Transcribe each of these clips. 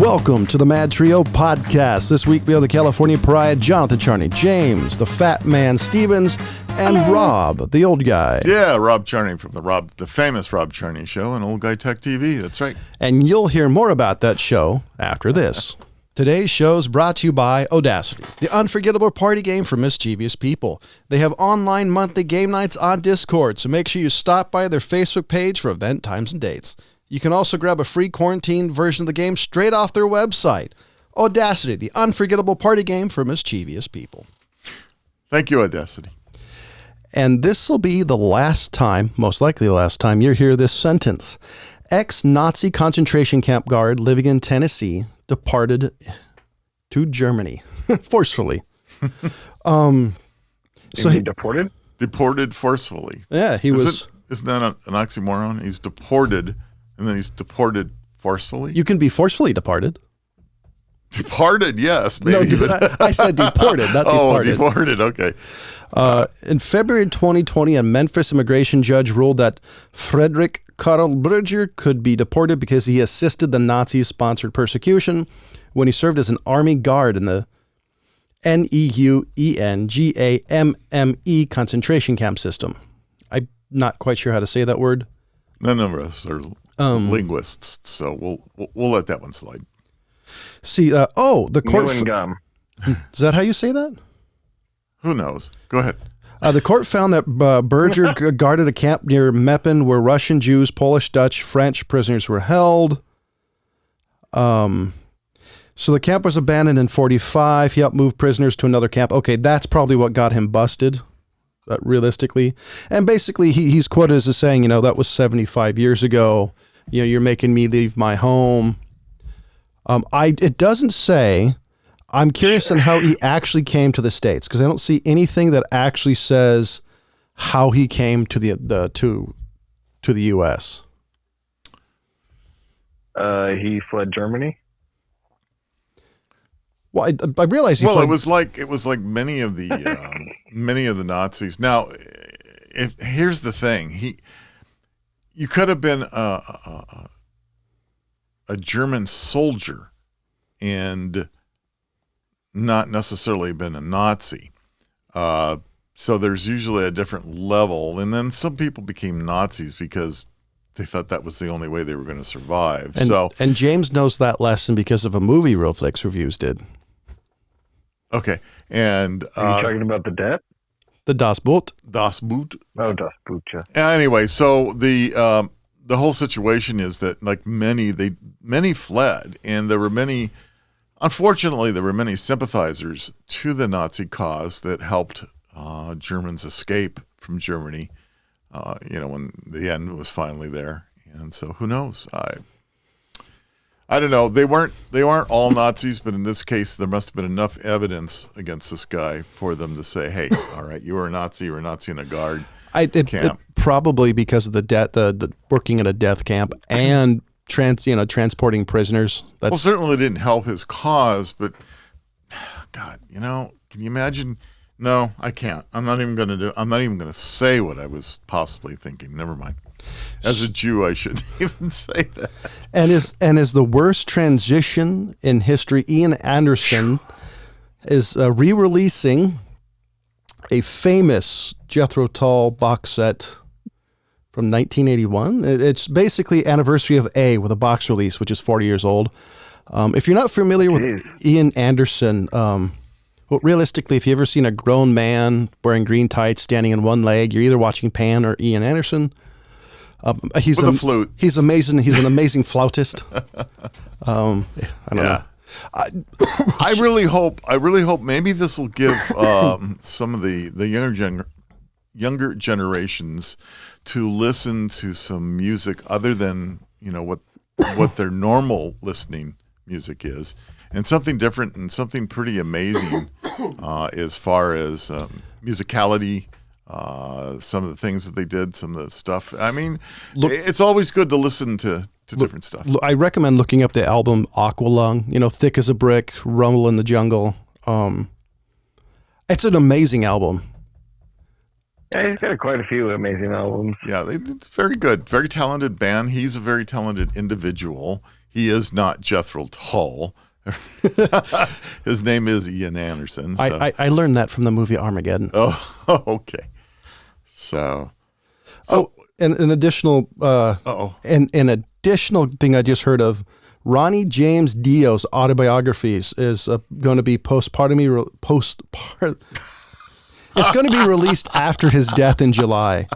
Welcome to the MadTrio podcast. This week we have the California Pride, Jonathan Charney, James, the Fat Man Stevens, and Rob, the old guy. Yeah, Rob Charney from the famous Rob Charney Show on Old Guy Tech TV. That's right. And you'll hear more about that show after this. Today's show is brought to you by Oddassity, the unforgettable party game for mischievous people. They have online monthly game nights on Discord, so make sure you stop by their Facebook page for event times and dates. You can also grab a free quarantine version of the game straight off their website. Oddassity, the unforgettable party game for mischievous people. Thank you, Oddassity. And this will be the last time, most likely the last time, you hear this sentence. Ex-Nazi concentration camp guard living in Tennessee departed to Germany forcefully. So he deported? Deported forcefully. Yeah, Isn't that an oxymoron? He's deported, and then he's deported forcefully? You can be forcefully departed. Departed, yes, maybe. No, I said deported, not departed. Oh, deported, okay. In February 2020, a Memphis immigration judge ruled that Friedrich Karl Berger could be deported because he assisted the Nazi-sponsored persecution when he served as an army guard in the Neuengamme concentration camp system. I'm not quite sure how to say that word. None of us are linguists, so we'll let that one slide. See, the court... Neuengamme. Is that how you say that? Who knows? Go ahead. The court found that Berger guarded a camp near Meppen where Russian, Jews, Polish, Dutch, French prisoners were held. So the camp was abandoned in 1945. He helped move prisoners to another camp. Okay, that's probably what got him busted, realistically. And basically, he's quoted as saying, that was 75 years ago. You're making me leave my home. It doesn't say... I'm curious on how he actually came to the States, because I don't see anything that actually says how he came to the U.S. He fled Germany. Well, I realize he fled. It was like many of the Nazis. Now, here's the thing: you could have been a German soldier and not necessarily been a Nazi. So there's usually a different level. And then some people became Nazis because they thought that was the only way they were going to survive. And James knows that lesson because of a movie Realflix Reviews did. Okay. And are you talking about the debt? The Das Boot. Das Boot. Oh, Das Boot, yeah. Anyway, so the whole situation is that like many fled, and unfortunately, there were many sympathizers to the Nazi cause that helped Germans escape from Germany, when the end was finally there. And so who knows? I don't know. They weren't all Nazis, but in this case, there must have been enough evidence against this guy for them to say, hey, all right, you were a Nazi in a guard camp. Probably because of the debt, the working in a death camp and transporting prisoners. Well, certainly didn't help his cause, but God, can you imagine? No, I can't. I'm not even going to say what I was possibly thinking. Never mind. As a Jew, I shouldn't even say that. And is the worst transition in history. Ian Anderson is re-releasing a famous Jethro Tull box set from 1981. It's basically anniversary of A with a box release, which is 40 years old. If you're not familiar with Ian Anderson, realistically, if you've ever seen a grown man wearing green tights standing on one leg, you're either watching Pan or Ian Anderson. He's with a flute. He's amazing. He's an amazing flautist. I don't know. I really hope maybe this will give some of the younger generations to listen to some music other than what their normal listening music is, and something different and something pretty amazing as far as musicality. Some of the things that they did, some of the stuff. I mean, it's always good to listen to different stuff. I recommend looking up the album Aqualung, Thick as a Brick, Rumble in the Jungle. It's an amazing album. Yeah, he's got quite a few amazing albums. Yeah, it's very good. Very talented band. He's a very talented individual. He is not Jethro Tull. His name is Ian Anderson. So. I learned that from the movie Armageddon. Oh, okay. So and an additional an additional thing I just heard of, Ronnie James Dio's autobiographies is going to be It's going to be released after his death in July.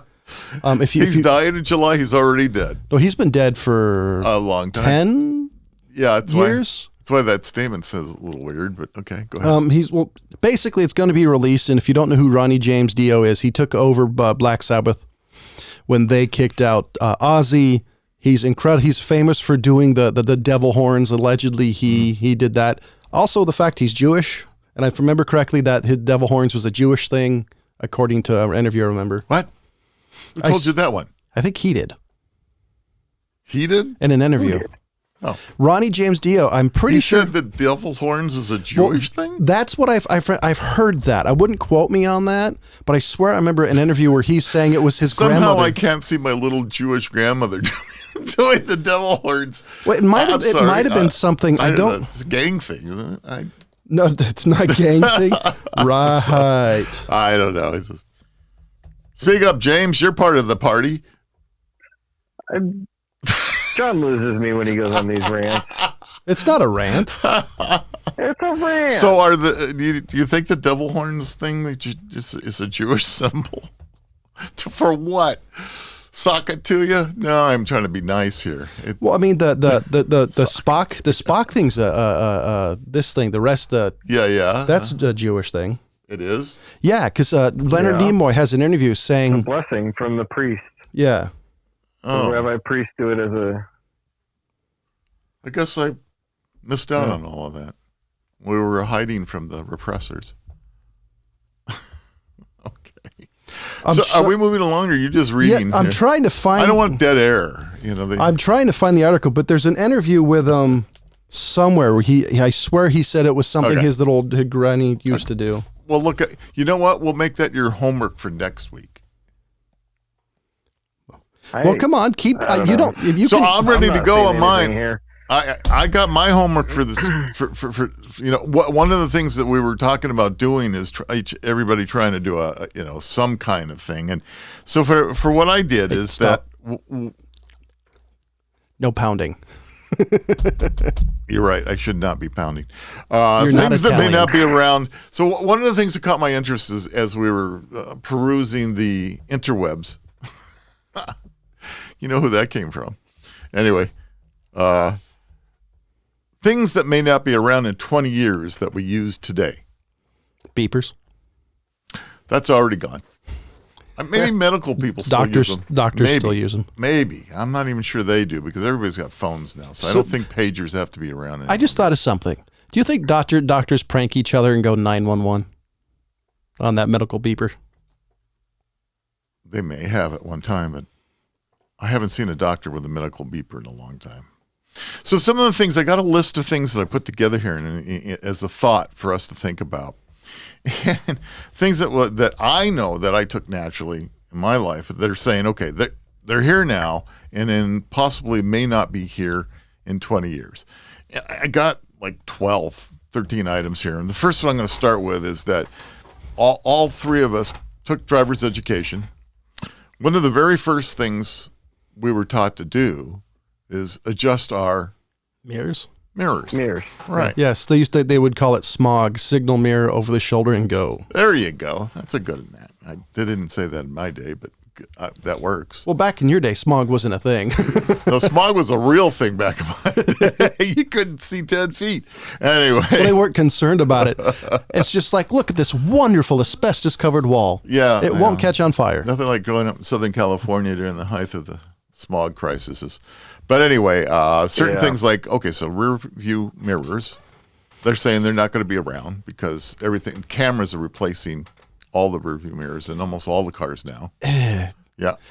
He's died in July. He's already dead. No, he's been dead for A long time. 10 years. That's why that statement says a little weird, but okay, go ahead. Basically it's going to be released, and if you don't know who Ronnie James Dio is, he took over Black Sabbath when they kicked out Ozzy. He's incredible. He's famous for doing the devil horns. Allegedly, he did that. Also, the fact he's Jewish, and if I remember correctly, that his devil horns was a Jewish thing, according to an interview I remember. What? Who told you that one? I think he did. He did? In an interview. Oh. Ronnie James Dio, I'm pretty sure. He said that devil's horns is a Jewish thing? That's what I've heard that. I wouldn't quote me on that, but I swear I remember an interview where he's saying it was his grandmother. Somehow I can't see my little Jewish grandmother doing the devil horns. Well, it might have been something. I don't know. It's a gang thing, isn't it? No, it's not a gang thing. Right. I don't know. Speak up, James. You're part of the party. John loses me when he goes on these rants. It's not a rant. It's a rant. So do you think the devil horns thing is a Jewish symbol? For what? Sock it to you? No, I'm trying to be nice here. Well, I mean the Spock thing's this thing. The rest that's a Jewish thing. It is? Yeah, because Leonard Nimoy has an interview saying a blessing from the priest. Yeah. The rabbi priest do it as a. I guess I missed out on all of that. We were hiding from the repressors. Okay. Are we moving along, or are you just reading? Yeah, I'm trying to find. I don't want dead air. I'm trying to find the article, but there's an interview with somewhere where I swear he said it was something his little granny used to do. Well, look, you know what? We'll make that your homework for next week. Well, come on, keep. You don't. So I'm ready to go on mine. Here. I got my homework for this. For one of the things that we were talking about doing is everybody trying to do some kind of thing, and so for what I did is stop. No pounding. You're right. I should not be pounding. Things that may not be around. So one of the things that caught my interest is as we were perusing the interwebs. You know who that came from. Anyway, things that may not be around in 20 years that we use today. Beepers. That's already gone. Maybe medical people still use them. Doctors still use them. Maybe. I'm not even sure they do because everybody's got phones now. So I don't think pagers have to be around anymore. I just thought of something. Do you think doctors prank each other and go 911 on that medical beeper? They may have at one time, but I haven't seen a doctor with a medical beeper in a long time. So some of the things, I got a list of things that I put together here as a thought for us to think about. And things that I know that I took naturally in my life that are saying, okay, they're here now and then possibly may not be here in 20 years. I got like 13 items here. And the first one I'm going to start with is that all three of us took driver's education. One of the very first things we were taught to do is adjust our mirrors. Right. Yes, they would call it smog, signal mirror over the shoulder and go. There you go. That's a good one. They didn't say that in my day, but that works. Well, back in your day, smog wasn't a thing. No, smog was a real thing back in my day. You couldn't see 10 feet. Anyway. Well, they weren't concerned about it. It's just like, look at this wonderful asbestos-covered wall. Yeah. It won't catch on fire. Nothing like growing up in Southern California during the height of the smog crisis. But anyway, certain things like, okay, so rear view mirrors, they're saying they're not going to be around because cameras are replacing all the rear view mirrors in almost all the cars now. Yeah.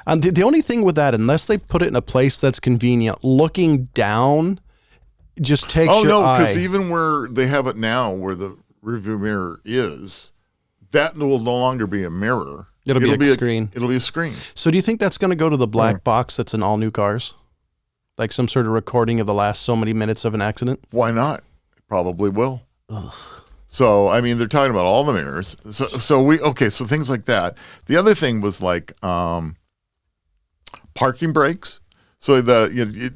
And the only thing with that, unless they put it in a place that's convenient, looking down just takes your eye. Oh, no, because even where they have it now, where the rear view mirror is, that will no longer be a mirror. It'll be a screen. It'll be a screen. So do you think that's going to go to the black box that's in all new cars? Like some sort of recording of the last so many minutes of an accident? Why not? It probably will. So, I mean, they're talking about all the mirrors. So things like that. The other thing was like parking brakes. So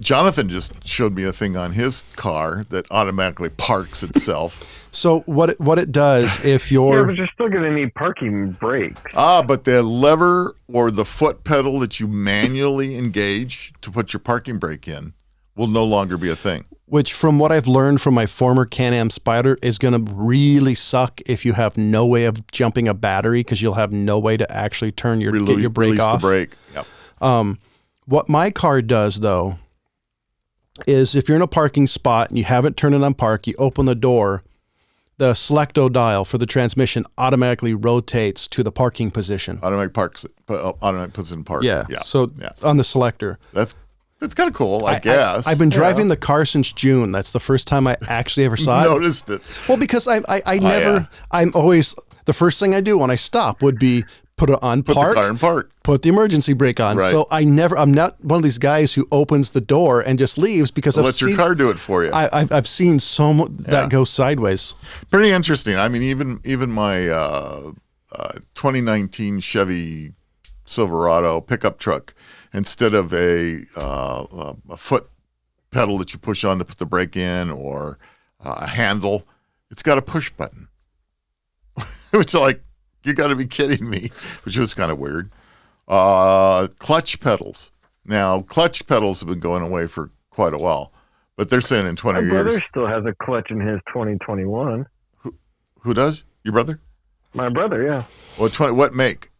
Jonathan just showed me a thing on his car that automatically parks itself. So what it does if you're... Yeah, but you're still going to need parking brakes. But the lever or the foot pedal that you manually engage to put your parking brake in will no longer be a thing. Which, from what I've learned from my former Can-Am Spyder, is going to really suck if you have no way of jumping a battery, because you'll have no way to actually turn get your brake release off. The brake. Yep. What my car does, though, is if you're in a parking spot and you haven't turned it on park, you open the door, the selecto dial for the transmission automatically rotates to the parking position. Automatic puts it in park. Yeah. So on the selector. That's kind of cool, I guess. I've been driving the car since June. That's the first time I actually ever saw it. Noticed it. Well, because I'm always, the first thing I do when I stop would be put it on park. Put the car in park. Put the emergency brake on. Right. So I'm not one of these guys who opens the door and just leaves, because Let your car do it for you. I've seen so much that go sideways. Pretty interesting. I mean, even my 2019 Chevy Silverado pickup truck, instead of a foot pedal that you push on to put the brake in, or a handle, it's got a push button. Which, like, you got to be kidding me, which was kind of weird. Clutch pedals. Now, clutch pedals have been going away for quite a while, but they're saying in 20 years. My brother still has a clutch in his 2021. Who does? Your brother? My brother, yeah. What make?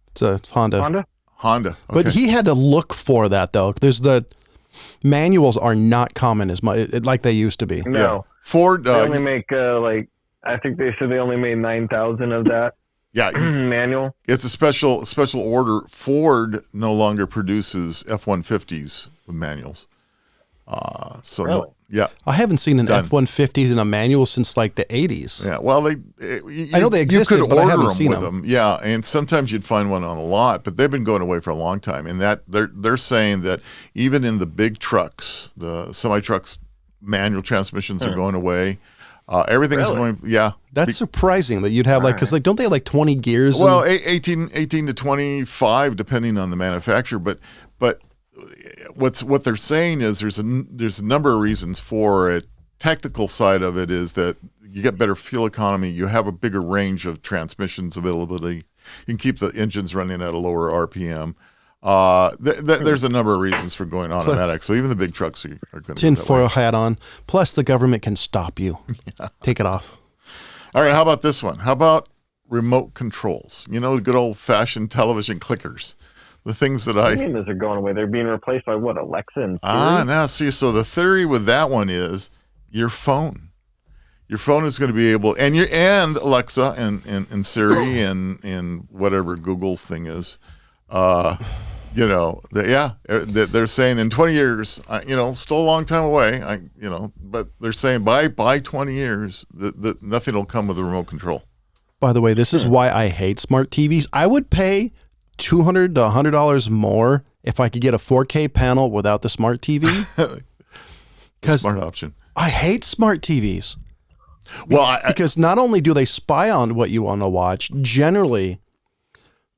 It's a Honda. Honda. Okay. But he had to look for that, though. There's the manuals are not common as much like they used to be. No. Yeah. Ford. They only make I think they said they only made 9,000 of that. Yeah, manual. It's a special order. Ford no longer produces F-150s with manuals. Really? No, yeah. I haven't seen an F-150 in a manual since like the 80s. Yeah, well, I know they existed, you could but I order haven't them seen with them. Yeah, and sometimes you'd find one on a lot, but they've been going away for a long time. And that they're saying that even in the big trucks, the semi-trucks, manual transmissions are going away. Everything's going, yeah. That's surprising that you'd have because don't they have like 20 gears? Well, 18 to 25, depending on the manufacturer. But what they're saying is there's a number of reasons for it. Technical side of it is that you get better fuel economy. You have a bigger range of transmissions availability. You can keep the engines running at a lower RPM. There's a number of reasons for going automatic. So even the big trucks are going to tinfoil hat on. Plus, the government can stop you. Yeah. Take it off. All right. How about this one? How about remote controls? You know, good old fashioned television clickers. The things that I mean, those are going away. They're being replaced by what, Alexa and Siri? Now see. So the theory with that one is your phone. Your phone is going to be able, and Alexa and Siri and whatever Google's thing is. They're saying in 20 years, still a long time away, but they're saying by 20 years, that nothing will come with a remote control. By the way, this is why I hate smart TVs. I would pay $200 to $100 more if I could get a 4K panel without the smart TV. Smart option. I hate smart TVs. Well, because not only do they spy on what you want to watch, generally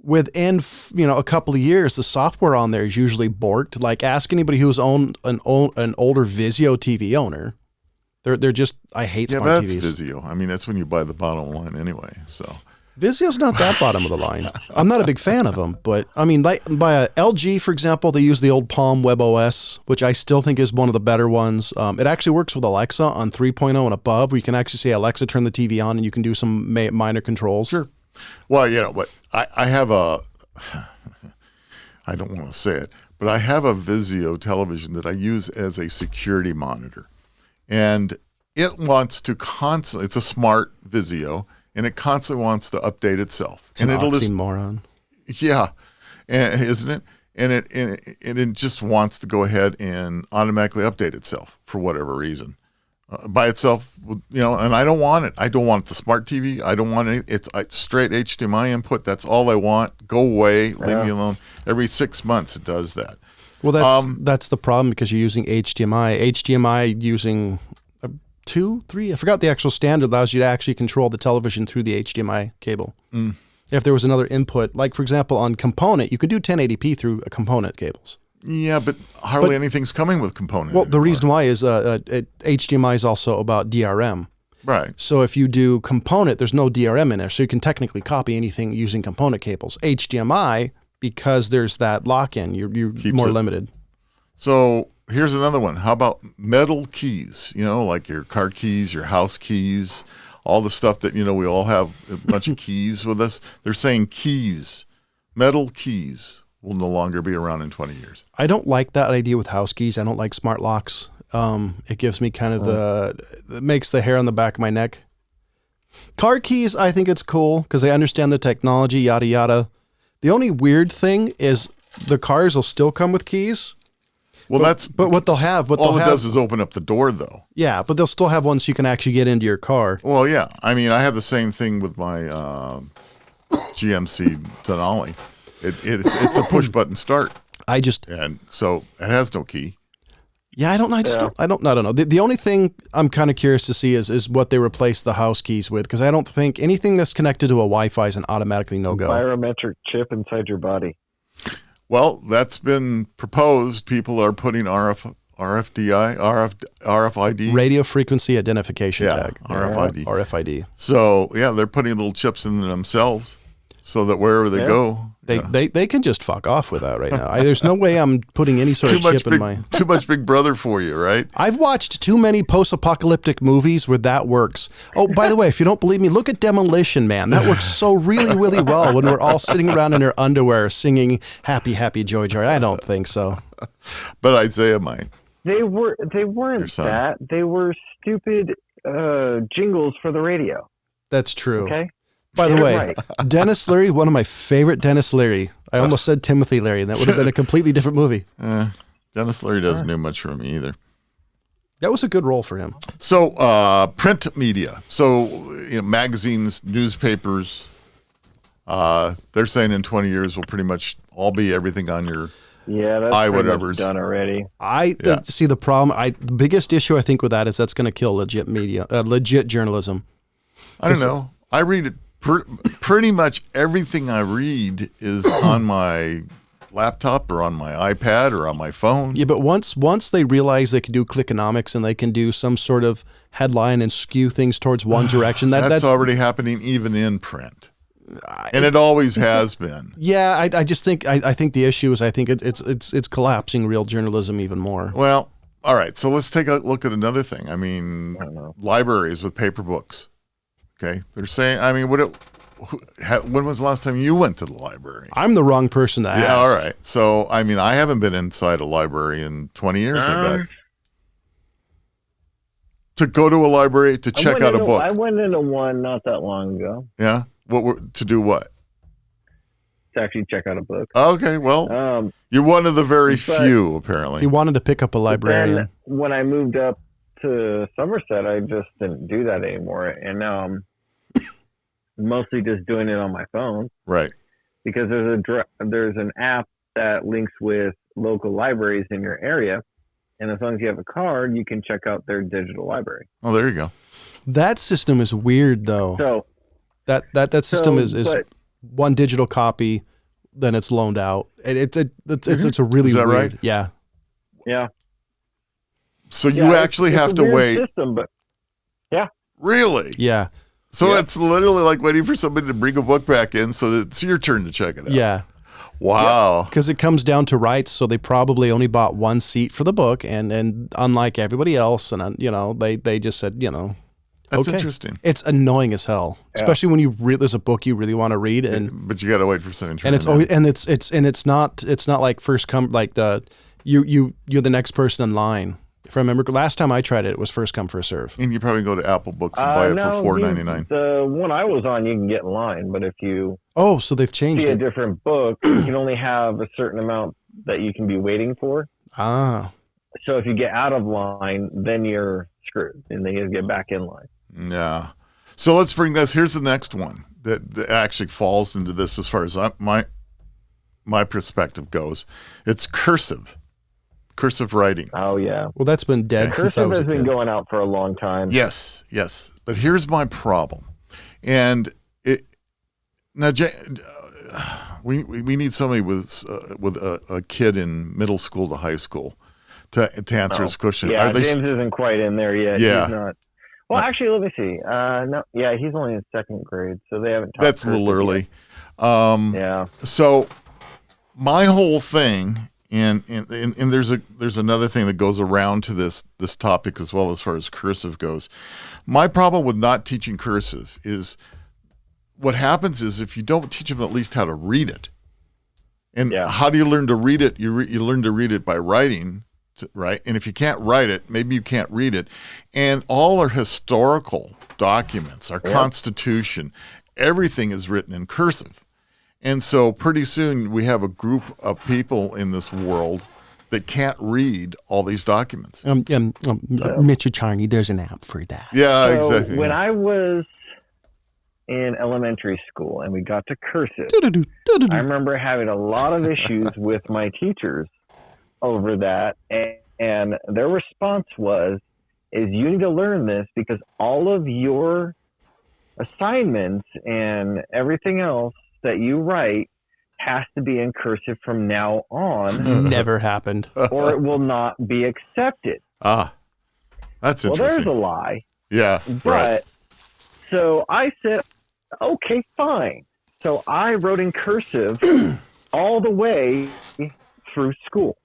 within a couple of years, the software on there is usually borked. Like, ask anybody who's owned an older Vizio TV owner. They're just, I hate smart TVs. Yeah, that's Vizio. I mean, that's when you buy the bottom line anyway. So Vizio's not that bottom of the line. I'm not a big fan of them, but I mean, like by LG, for example, they use the old Palm WebOS, which I still think is one of the better ones. It actually works with Alexa on 3.0 and above, where you can actually say, Alexa, turn the TV on, and you can do some minor controls. Sure. Well, but I have I don't want to say it, but I have a Vizio television that I use as a security monitor. And it wants to constantly, it's a smart Vizio, and it constantly wants to update itself. It's an oxymoron. Yeah, isn't it? And it just wants to go ahead and automatically update itself for whatever reason. By itself, and I don't want it. I don't want the smart TV. I don't want it. It's straight HDMI input. That's all I want. Go away. Leave me alone. Every 6 months it does that. Well, that's the problem because you're using HDMI. HDMI using 2, 3, I forgot the actual standard, allows you to actually control the television through the HDMI cable. If there was another input, like for example on component, you could do 1080p through a component cables. Yeah, but hardly anything's coming with component. Well, the reason why is HDMI is also about DRM. Right. So if you do component, there's no DRM in there, so you can technically copy anything using component cables. HDMI, because there's that lock-in, you're more limited. So here's another one. How about metal keys? You know, like your car keys, your house keys, all the stuff that, you know, we all have a bunch of keys with us. They're saying keys, metal keys will no longer be around in 20 years. I don't like that idea with house keys. I don't like smart locks. It gives me kind of it makes the hair on the back of my neck. Car keys, I think it's cool because I understand the technology, yada, yada. The only weird thing is the cars will still come with keys. Well, but what they'll have, all it does is open up the door, though. Yeah, but they'll still have ones you can actually get into your car. Well, yeah. I mean, I have the same thing with my GMC Denali. It's a push button start. And so it has no key. Yeah, I don't know. I don't know. The only thing I'm kind of curious to see is what they replace the house keys with, because I don't think anything that's connected to a Wi-Fi is an automatically no-go. Biometric chip inside your body. Well, that's been proposed. People are putting RFID. Radio frequency identification tag. RFID. So, yeah, they're putting little chips in themselves so that wherever they go. They can just fuck off with that right now. There's no way I'm putting any sort of chip in my... Too much Big Brother for you, right? I've watched too many post-apocalyptic movies where that works. Oh, by the way, if you don't believe me, look at Demolition Man. That works so really, really well when we're all sitting around in our underwear singing Happy, Happy, Joy, Joy. I don't think so. But Isaiah might. They weren't that. They were stupid jingles for the radio. That's true. Okay? By the way, Dennis Leary, one of my favorite Dennis Leary. I almost said Timothy Leary, and that would have been a completely different movie. Dennis Leary doesn't do much for me either. That was a good role for him. So, print media. So, you know, magazines, newspapers, they're saying in 20 years we'll pretty much all be everything on your that's done already. See the problem. The biggest issue I think with that is that's going to kill legit media, legit journalism. I don't know. I read it. Pretty much everything I read is on my laptop or on my iPad or on my phone. Yeah, but once they realize they can do clickonomics and they can do some sort of headline and skew things towards one direction, that's already happening even in print, and it always has been. Yeah, I just think I think the issue is I think it's collapsing real journalism even more. Well, all right, so let's take a look at another thing. I mean, libraries with paper books. Okay, they're saying. I mean, when was the last time you went to the library? I'm the wrong person to ask. Yeah, all right. So, I mean, I haven't been inside a library in 20 years. I bet. To go to a library to check out a book. I went into one not that long ago. Yeah. To do what? To actually check out a book. Okay. Well, you're one of the very few, apparently. He wanted to pick up a librarian. When I moved up to Somerset, I just didn't do that anymore, and now I'm mostly just doing it on my phone. Right. Because there's an app that links with local libraries in your area, and as long as you have a card, you can check out their digital library. Oh, there you go. That system is weird, though. So that system is one digital copy, then it's loaned out. It's a really is that weird. Right? Yeah. Yeah. So you actually have to wait. System, but yeah. Really? Yeah. So it's literally like waiting for somebody to bring a book back in so that it's your turn to check it out. Yeah. Wow. Because it comes down to rights, so they probably only bought one seat for the book, and unlike everybody else, and they just said, that's interesting. It's annoying as hell, especially when there's a book you really want to read, but you got to wait for something. And it's not like first come, like you're the next person in line. If I remember, last time I tried it, it was first come, first serve. And you probably go to Apple Books and buy it for $4.99. The one I was on, you can get in line, but if you so they've changed see a different book, you can only have a certain amount that you can be waiting for. Ah. So if you get out of line, then you're screwed, and then you get back in line. Yeah. So let's bring this. Here's the next one that actually falls into this as far as my perspective goes. It's cursive. cursive writing. Oh yeah. Well, that's been dead since I Cursive was a has been kid. going out for a long time. Yes. But here's my problem. And now, we need somebody with a kid in middle school to high school to answer this question. Yeah, James isn't quite in there yet. Yeah. He's not. Well, actually, let me see. No, yeah, he's only in second grade, so they haven't. That's a little early. Yeah. So my whole thing, and there's another thing that goes around to this topic as well as far as cursive goes. My problem with not teaching cursive is what happens is if you don't teach them at least how to read it. And how do you learn to read it? You learn to read it by writing, right? And if you can't write it, maybe you can't read it. And all our historical documents, our Constitution, everything is written in cursive. And so pretty soon we have a group of people in this world that can't read all these documents. Mr. Charney, there's an app for that. Yeah, So exactly. when I was in elementary school and we got to cursive, I remember having a lot of issues with my teachers over that, and their response is you need to learn this because all of your assignments and everything else that you write has to be in cursive from now on. Never happened. Or it will not be accepted. That's interesting. Well, there's a lie. Yeah, But right. so I said, okay, fine. So I wrote in cursive all the way through school.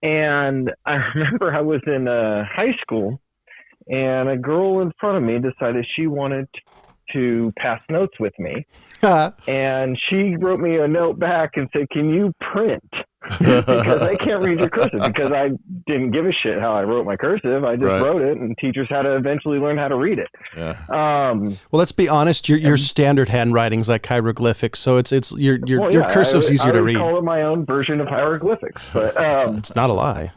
And I remember I was in high school, and a girl in front of me decided she wanted to pass notes with me. And she wrote me a note back and said, can you print? Because I can't read your cursive, because I didn't give a shit how I wrote my cursive. I just wrote it, and teachers had to eventually learn how to read it. Yeah. Well, let's be honest. Your standard handwriting's like hieroglyphics, so it's your cursive's easier to read. I call it my own version of hieroglyphics, but it's not a lie.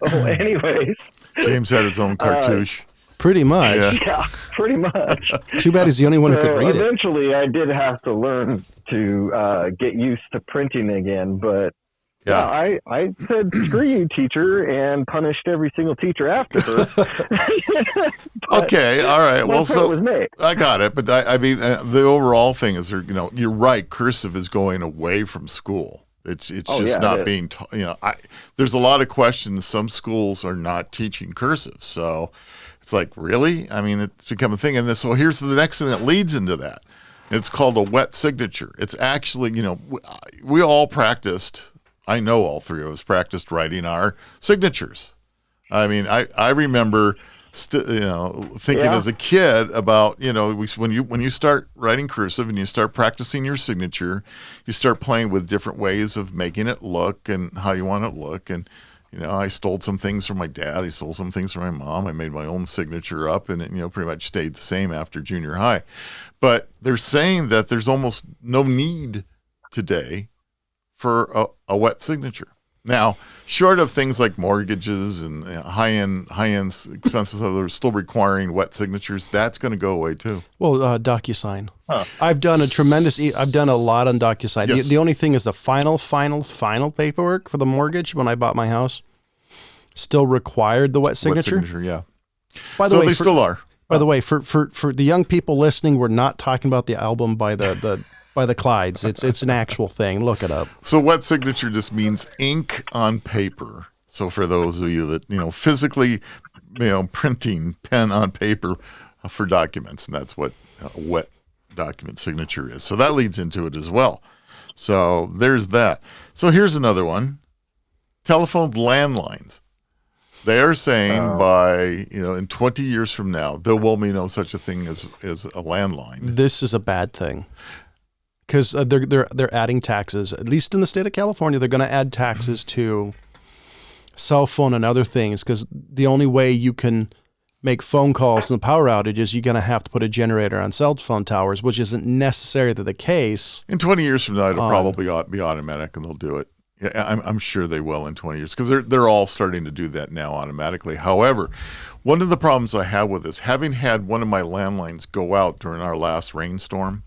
so anyways, James had his own cartouche. Pretty much. yeah, pretty much. Too bad he's the only one who could read it. Eventually, I did have to learn to get used to printing again, but I said, screw you, teacher, and punished every single teacher after her. Okay, all right. Well, so was me. I got it, but I mean, the overall thing is, you're right. Cursive is going away from school. It's just not being taught. There's a lot of questions. Some schools are not teaching cursive, so it's like, really? I mean, it's become a thing. And so here's the next thing that leads into that. It's called a wet signature. It's actually, we all practiced. I know all three of us practiced writing our signatures. I mean, I remember, thinking as a kid about, when you start writing cursive and you start practicing your signature, you start playing with different ways of making it look and how you want it to look. And, I stole some things from my dad. I stole some things from my mom. I made my own signature up, and it, pretty much stayed the same after junior high. But they're saying that there's almost no need today for a wet signature. Now, short of things like mortgages and high-end expenses that are still requiring wet signatures, that's going to go away too. Well, DocuSign. I've done I've done a lot on DocuSign. Yes. The only thing is the final paperwork for the mortgage when I bought my house still required the wet signature. Wet signature, yeah. By the way, they still are. By the way, for the young people listening, we're not talking about the album by the Clydes. It's an actual thing. Look it up. So wet signature just means ink on paper. So for those of you that, physically, printing pen on paper for documents, and that's what a wet document signature is. So that leads into it as well. So there's that. So here's another one. Telephone landlines. They are saying by, in 20 years from now, there will be no such a thing as a landline. This is a bad thing. Because they're adding taxes, at least in the state of California. They're going to add taxes to cell phone and other things, because the only way you can make phone calls in the power outages, you're going to have to put a generator on cell phone towers, which isn't necessarily the case. In 20 years from now, it'll probably be automatic, and they'll do it. Yeah, I'm sure they will in 20 years, because they're all starting to do that now automatically. However, one of the problems I have with this, having had one of my landlines go out during our last rainstorm,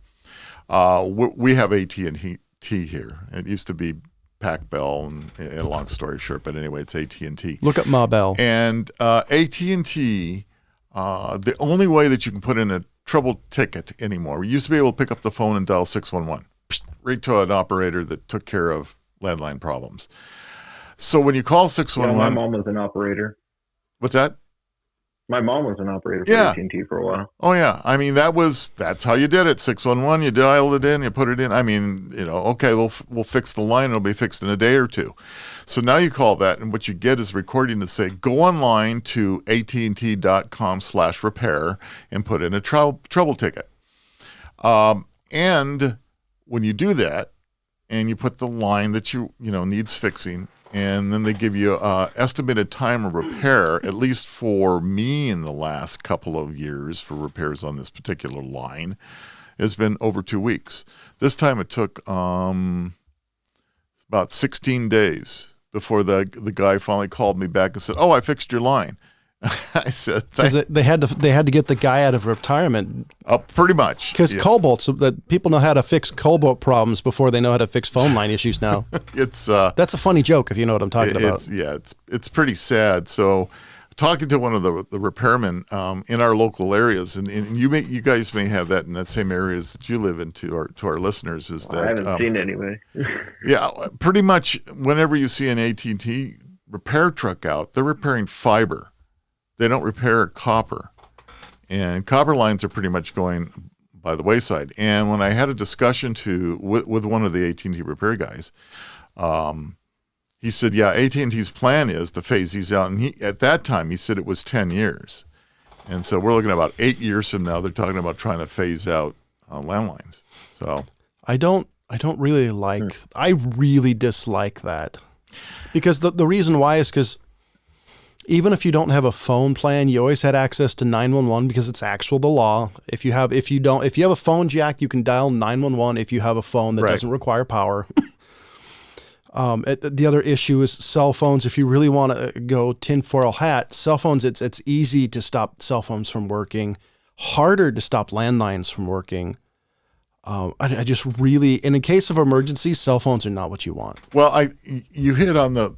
we have AT&T here. It used to be Pac Bell, and a long story short, but anyway, it's AT&T. Look up Ma Bell. And AT&T, the only way that you can put in a trouble ticket anymore, we used to be able to pick up the phone and dial 611, right to an operator that took care of landline problems. So when you call 611... my mom was an operator. What's that? My mom was an operator for AT&T for a while. Oh, yeah. I mean, that's how you did it. 611, you dialed it in, you put it in. I mean, okay, we'll fix the line. It'll be fixed in a day or two. So now you call that, and what you get is a recording to say, go online to att.com/repair and put in a trouble ticket. And when you do that, and you put the line that needs fixing, and then they give you estimated time of repair, at least for me in the last couple of years for repairs on this particular line, has been over 2 weeks. This time it took about 16 days before the guy finally called me back and said, "Oh, I fixed your line." I said, they had to get the guy out of retirement. Pretty much. Because Cobalt's, that people know how to fix Cobalt problems before they know how to fix phone line issues now. That's a funny joke if you know what I'm talking about. It's pretty sad. So talking to one of the repairmen in our local areas, and you guys may have that in that same areas that you live in, to our listeners, is that... I haven't seen it anyway. Yeah, pretty much whenever you see an AT&T repair truck out, they're repairing fiber. They don't repair copper, and copper lines are pretty much going by the wayside. And when I had a discussion with one of the AT&T repair guys, he said, "Yeah, AT&T's plan is to phase these out." And at that time, he said it was 10 years, and so we're looking at about 8 years from now. They're talking about trying to phase out landlines. So I really dislike that, because the reason why is because even if you don't have a phone plan, you always had access to 911 because it's the law. If you have a phone jack, you can dial 911 if you have a phone that doesn't require power. The other issue is cell phones. If you really want to go tinfoil hat, cell phones, it's easy to stop cell phones from working, harder to stop landlines from working. I just really, in a case of emergency, cell phones are not what you want. Well, you hit on the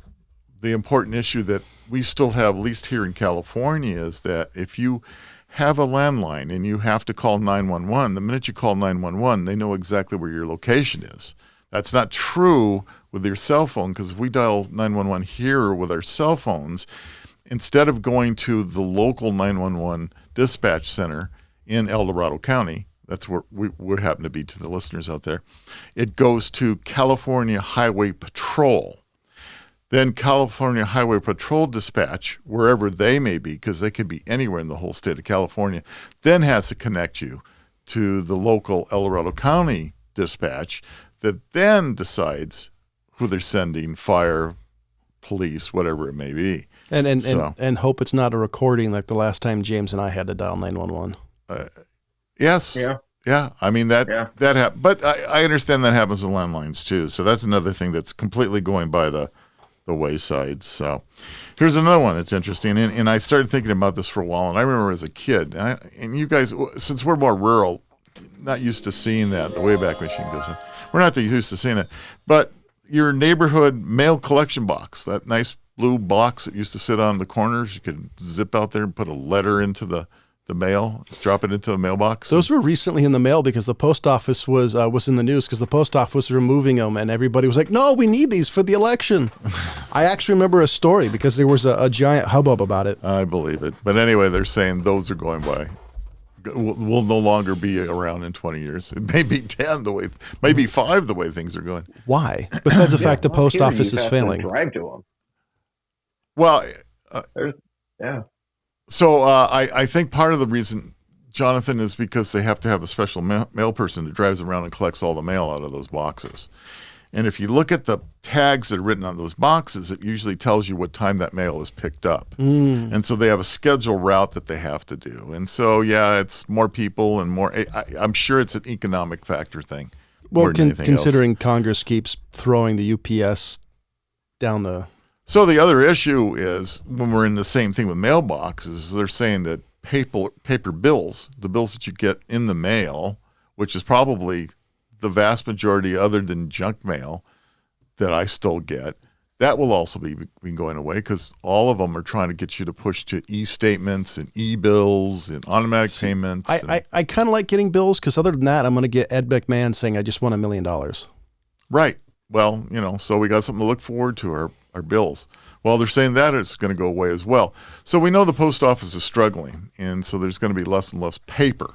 important issue that we still have, at least here in California, is that if you have a landline and you have to call 911, the minute you call 911, they know exactly where your location is. That's not true with your cell phone, because if we dial 911 here with our cell phones, instead of going to the local 911 dispatch center in El Dorado County, that's where we would happen to be to the listeners out there, it goes to California Highway Patrol. Then California Highway Patrol dispatch, wherever they may be, because they could be anywhere in the whole state of California, then has to connect you to the local El Dorado County dispatch that then decides who they're sending, fire, police, whatever it may be. And hope it's not a recording like the last time James and I had to dial 911. Yes. Yeah. Yeah. I mean, that happens. But I understand that happens with landlines too. So that's another thing that's completely going by the wayside. So here's another one that's interesting. And I started thinking about this for a while. And I remember as a kid, and you guys, since we're more rural, not used to seeing that, the Wayback Machine goes in. We're not that used to seeing it. But your neighborhood mail collection box, that nice blue box that used to sit on the corners, you could zip out there and put a letter into the mail, drop it into the mailbox. Those were recently in the mail because the post office was in the news because the post office was removing them, and everybody was like, "No, we need these for the election." I actually remember a story because there was a giant hubbub about it. I believe it. But anyway, they're saying those are going by. Will no longer be around in 20 years. It may be 10 maybe 5 the way things are going. Why? Besides the fact the post office is failing. Drive to them. Well, yeah. So I think part of the reason, Jonathan, is because they have to have a special mail person that drives around and collects all the mail out of those boxes. And if you look at the tags that are written on those boxes, it usually tells you what time that mail is picked up. And so they have a scheduled route that they have to do. And so, yeah, it's more people and more. I'm sure it's an economic factor thing. Well, considering Congress keeps throwing the UPS down the... So the other issue is when we're in the same thing with mailboxes, they're saying that paper bills, the bills that you get in the mail, which is probably the vast majority other than junk mail, that I still get. That will also be going away because all of them are trying to get you to push to e-statements and e-bills and automatic payments. I kind of like getting bills because other than that, I'm going to get Ed McMahon saying I just won $1 million. Right. Well, so we got something to look forward to, our bills. Well, they're saying that it's going to go away as well. So we know the post office is struggling, and so there's going to be less and less paper,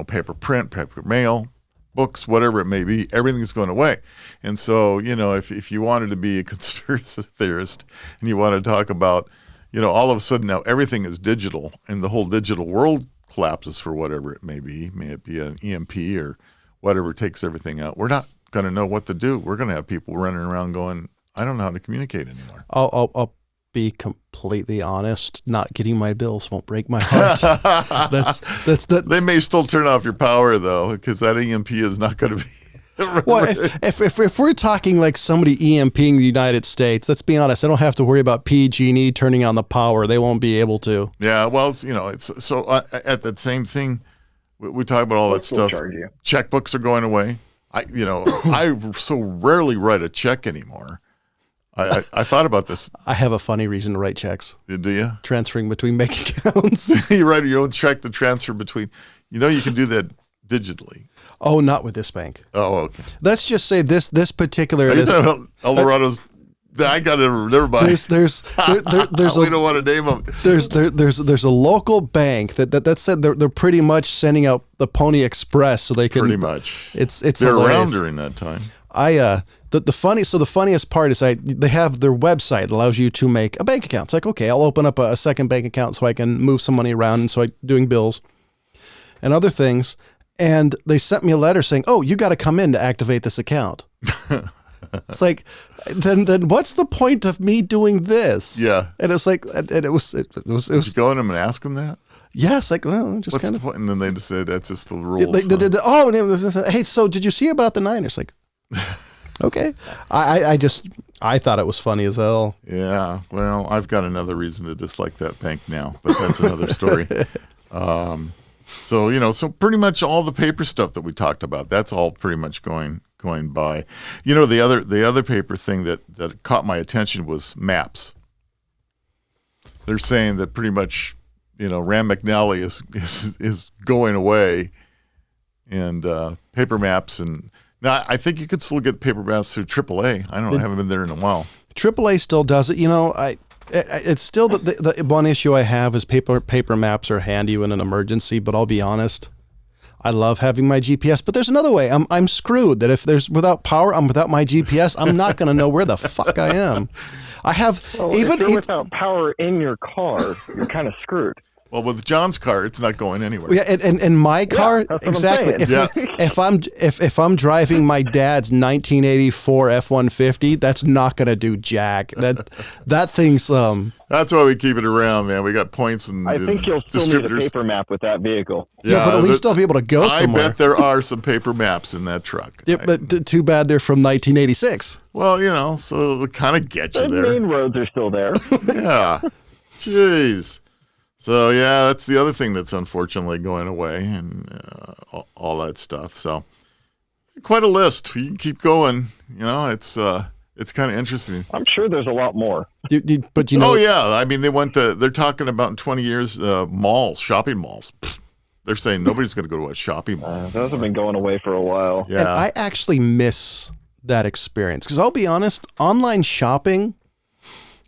paper print, paper mail, books, whatever it may be. Everything's going away. And so, if you wanted to be a conspiracy theorist and you want to talk about, all of a sudden now everything is digital and the whole digital world collapses for whatever it may be it be an EMP or whatever takes everything out, we're not going to know what to do. We're going to have people running around going, I don't know how to communicate anymore. I'll be completely honest. Not getting my bills won't break my heart. that's They may still turn off your power though, because that EMP is not going to be. Well, if we're talking like somebody EMPing the United States, let's be honest. I don't have to worry about PG&E turning on the power. They won't be able to. Yeah, well, it's so at that same thing. We talk about all that stuff. Checkbooks are going away. I so rarely write a check anymore. I thought about this. I have a funny reason to write checks. Do you? Transferring between bank accounts. You write your own check to transfer between. You can do that digitally. Oh, not with this bank. Oh, okay. Let's just say this particular. Are you talking about Eldorado's? I got it. Never mind. There's we don't want to name them. There's a local bank that said they're pretty much sending out the Pony Express so they can pretty much. It's they're hilarious. Around during that time. The funniest part is they have their website allows you to make a bank account. It's like, okay, I'll open up a second bank account so I can move some money around and so I'm doing bills and other things. And they sent me a letter saying, "Oh, you got to come in to activate this account." It's like, then what's the point of me doing this? Yeah. And it's like, and it was. Did you go in them and ask them that? Yes, like, well, just what's kind the of. point? And then they just said that's just the rules. Hey, so did you see about the Niners? Like, okay, I thought it was funny as hell. Yeah, well, I've got another reason to dislike that bank now, but that's another story. So pretty much all the paper stuff that we talked about, that's all pretty much going by. The other paper thing that caught my attention was maps. They're saying that pretty much, Rand McNally is going away, and paper maps. And now I think you could still get paper maps through AAA. I don't know, I haven't been there in a while. AAA still does it. It's still the one issue I have is paper maps are handy in an emergency, but I'll be honest, I love having my GPS, but there's another way. I'm screwed that if there's without power, I'm without my GPS, I'm not going to know where the fuck I am. I have if you're without power in your car, you're kind of screwed. Well, with John's car, it's not going anywhere. Yeah, and my car, exactly. If I'm driving my dad's 1984 F-150, that's not gonna do jack. That thing's That's why we keep it around, man. We got points and I think you'll still need a paper map with that vehicle. Yeah, but at least I'll be able to go somewhere. I bet there are some paper maps in that truck. Yeah, but too bad they're from 1986. Well, so it'll kind of get you there. The main roads are still there. Yeah. Jeez. So, yeah, that's the other thing that's unfortunately going away and all that stuff. So, quite a list. You can keep going. It's kind of interesting. I'm sure there's a lot more. But Oh, yeah. I mean, they're talking about in 20 years, shopping malls. They're saying nobody's going to go to a shopping mall. Those have been going away for a while. Yeah. And I actually miss that experience because I'll be honest, online shopping,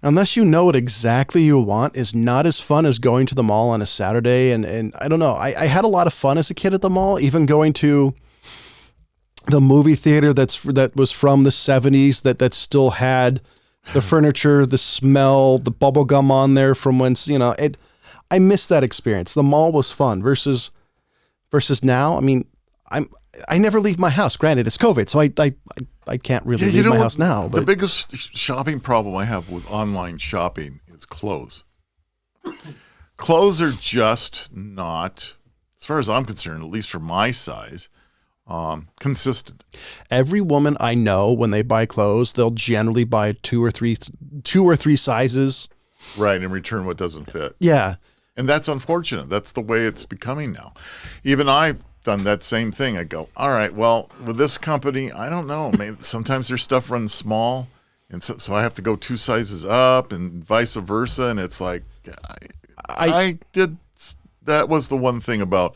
unless you know what exactly you want, is not as fun as going to the mall on a Saturday. And I don't know. I had a lot of fun as a kid at the mall, even going to the movie theater that was from the 70s that still had the furniture, the smell, the bubble gum on there from whence, I miss that experience. The mall was fun versus now. I mean, I never leave my house. Granted, it's COVID, so I can't really leave my house now. But the biggest shopping problem I have with online shopping is clothes. Clothes are just not, as far as I'm concerned, at least for my size, consistent. Every woman I know, when they buy clothes, they'll generally buy two or three sizes. Right, and return what doesn't fit. Yeah. And that's unfortunate. That's the way it's becoming now. Even I done that same thing. I go, all right, well, with this company, I don't know. Maybe sometimes their stuff runs small, and so I have to go 2 sizes up, and vice versa. And it's like, I did. That was the one thing about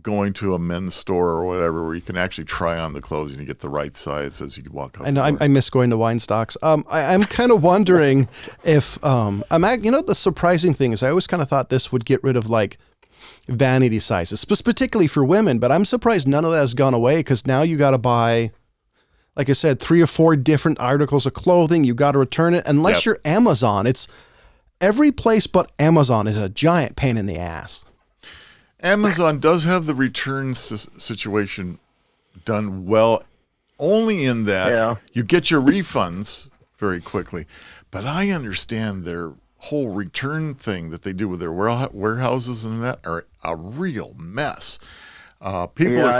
going to a men's store or whatever, where you can actually try on the clothes and you get the right size as you walk out. I know. I miss going to wine stocks. I'm kind of wondering if the surprising thing is I always kind of thought this would get rid of like vanity sizes, particularly for women. But I'm surprised none of that has gone away, because now you got to buy, like I said, 3 or 4 different articles of clothing. You got to return it unless you're Amazon. It's every place but Amazon is a giant pain in the ass. Amazon does have the return situation done well, only in that you get your refunds very quickly. But I understand their whole return thing that they do with their warehouses and that are a real mess. I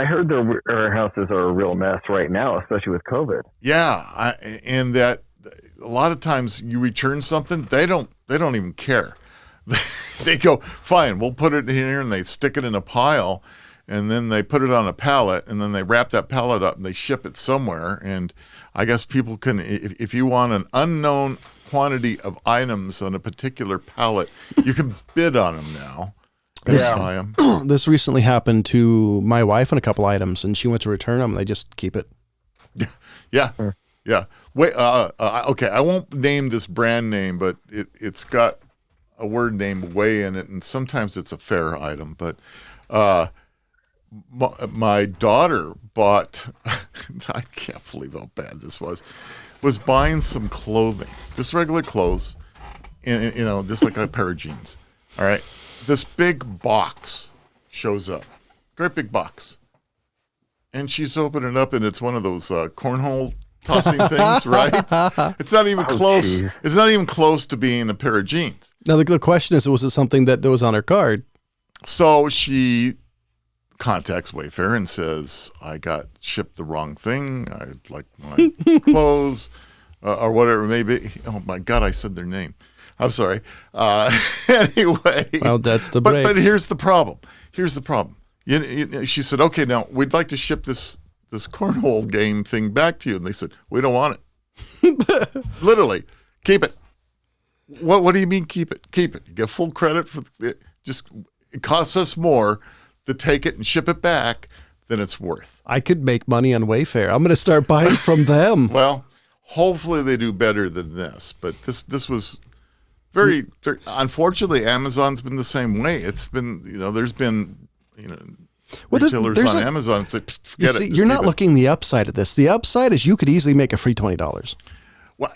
heard their warehouses are a real mess right now, especially with COVID. Yeah, and that a lot of times you return something, they don't even care. They go, fine, we'll put it in here, and they stick it in a pile, and then they put it on a pallet, and then they wrap that pallet up and they ship it somewhere. And I guess people can, if you want an unknown quantity of items on a particular pallet, you can bid on them now. Buy them. This recently happened to my wife on a couple items, and she went to return them, and they just keep it. Yeah. Wait, okay, I won't name this brand name, but it's got a word named way in it, and sometimes it's a fair item. But my daughter bought, I can't believe how bad this was buying some clothing, just regular clothes, and just like a pair of jeans. All right, this big box shows up, great big box, and she's opening it up, and it's one of those cornhole tossing things, right? It's not even close. Geez. It's not even close to being a pair of jeans. Now the question is, was it something that was on her card? So she contacts Wayfair and says, I got shipped the wrong thing. I'd like my clothes or whatever it may be. Oh my God, I said their name. I'm sorry. Anyway. Well, that's the break. But here's the problem. She said, okay, now we'd like to ship this cornhole game thing back to you. And they said, we don't want it. Literally, keep it. What do you mean keep it? Keep it. You get full credit for it. It costs us more to take it and ship it back than it's worth. I could make money on Wayfair. I'm going to start buying from them. Well, hopefully they do better than this. But this was very, very, unfortunately, Amazon's been the same way. It's been, there's been, retailers on Amazon and say, forget it. You're not looking the upside of this. The upside is you could easily make a free $20. Well,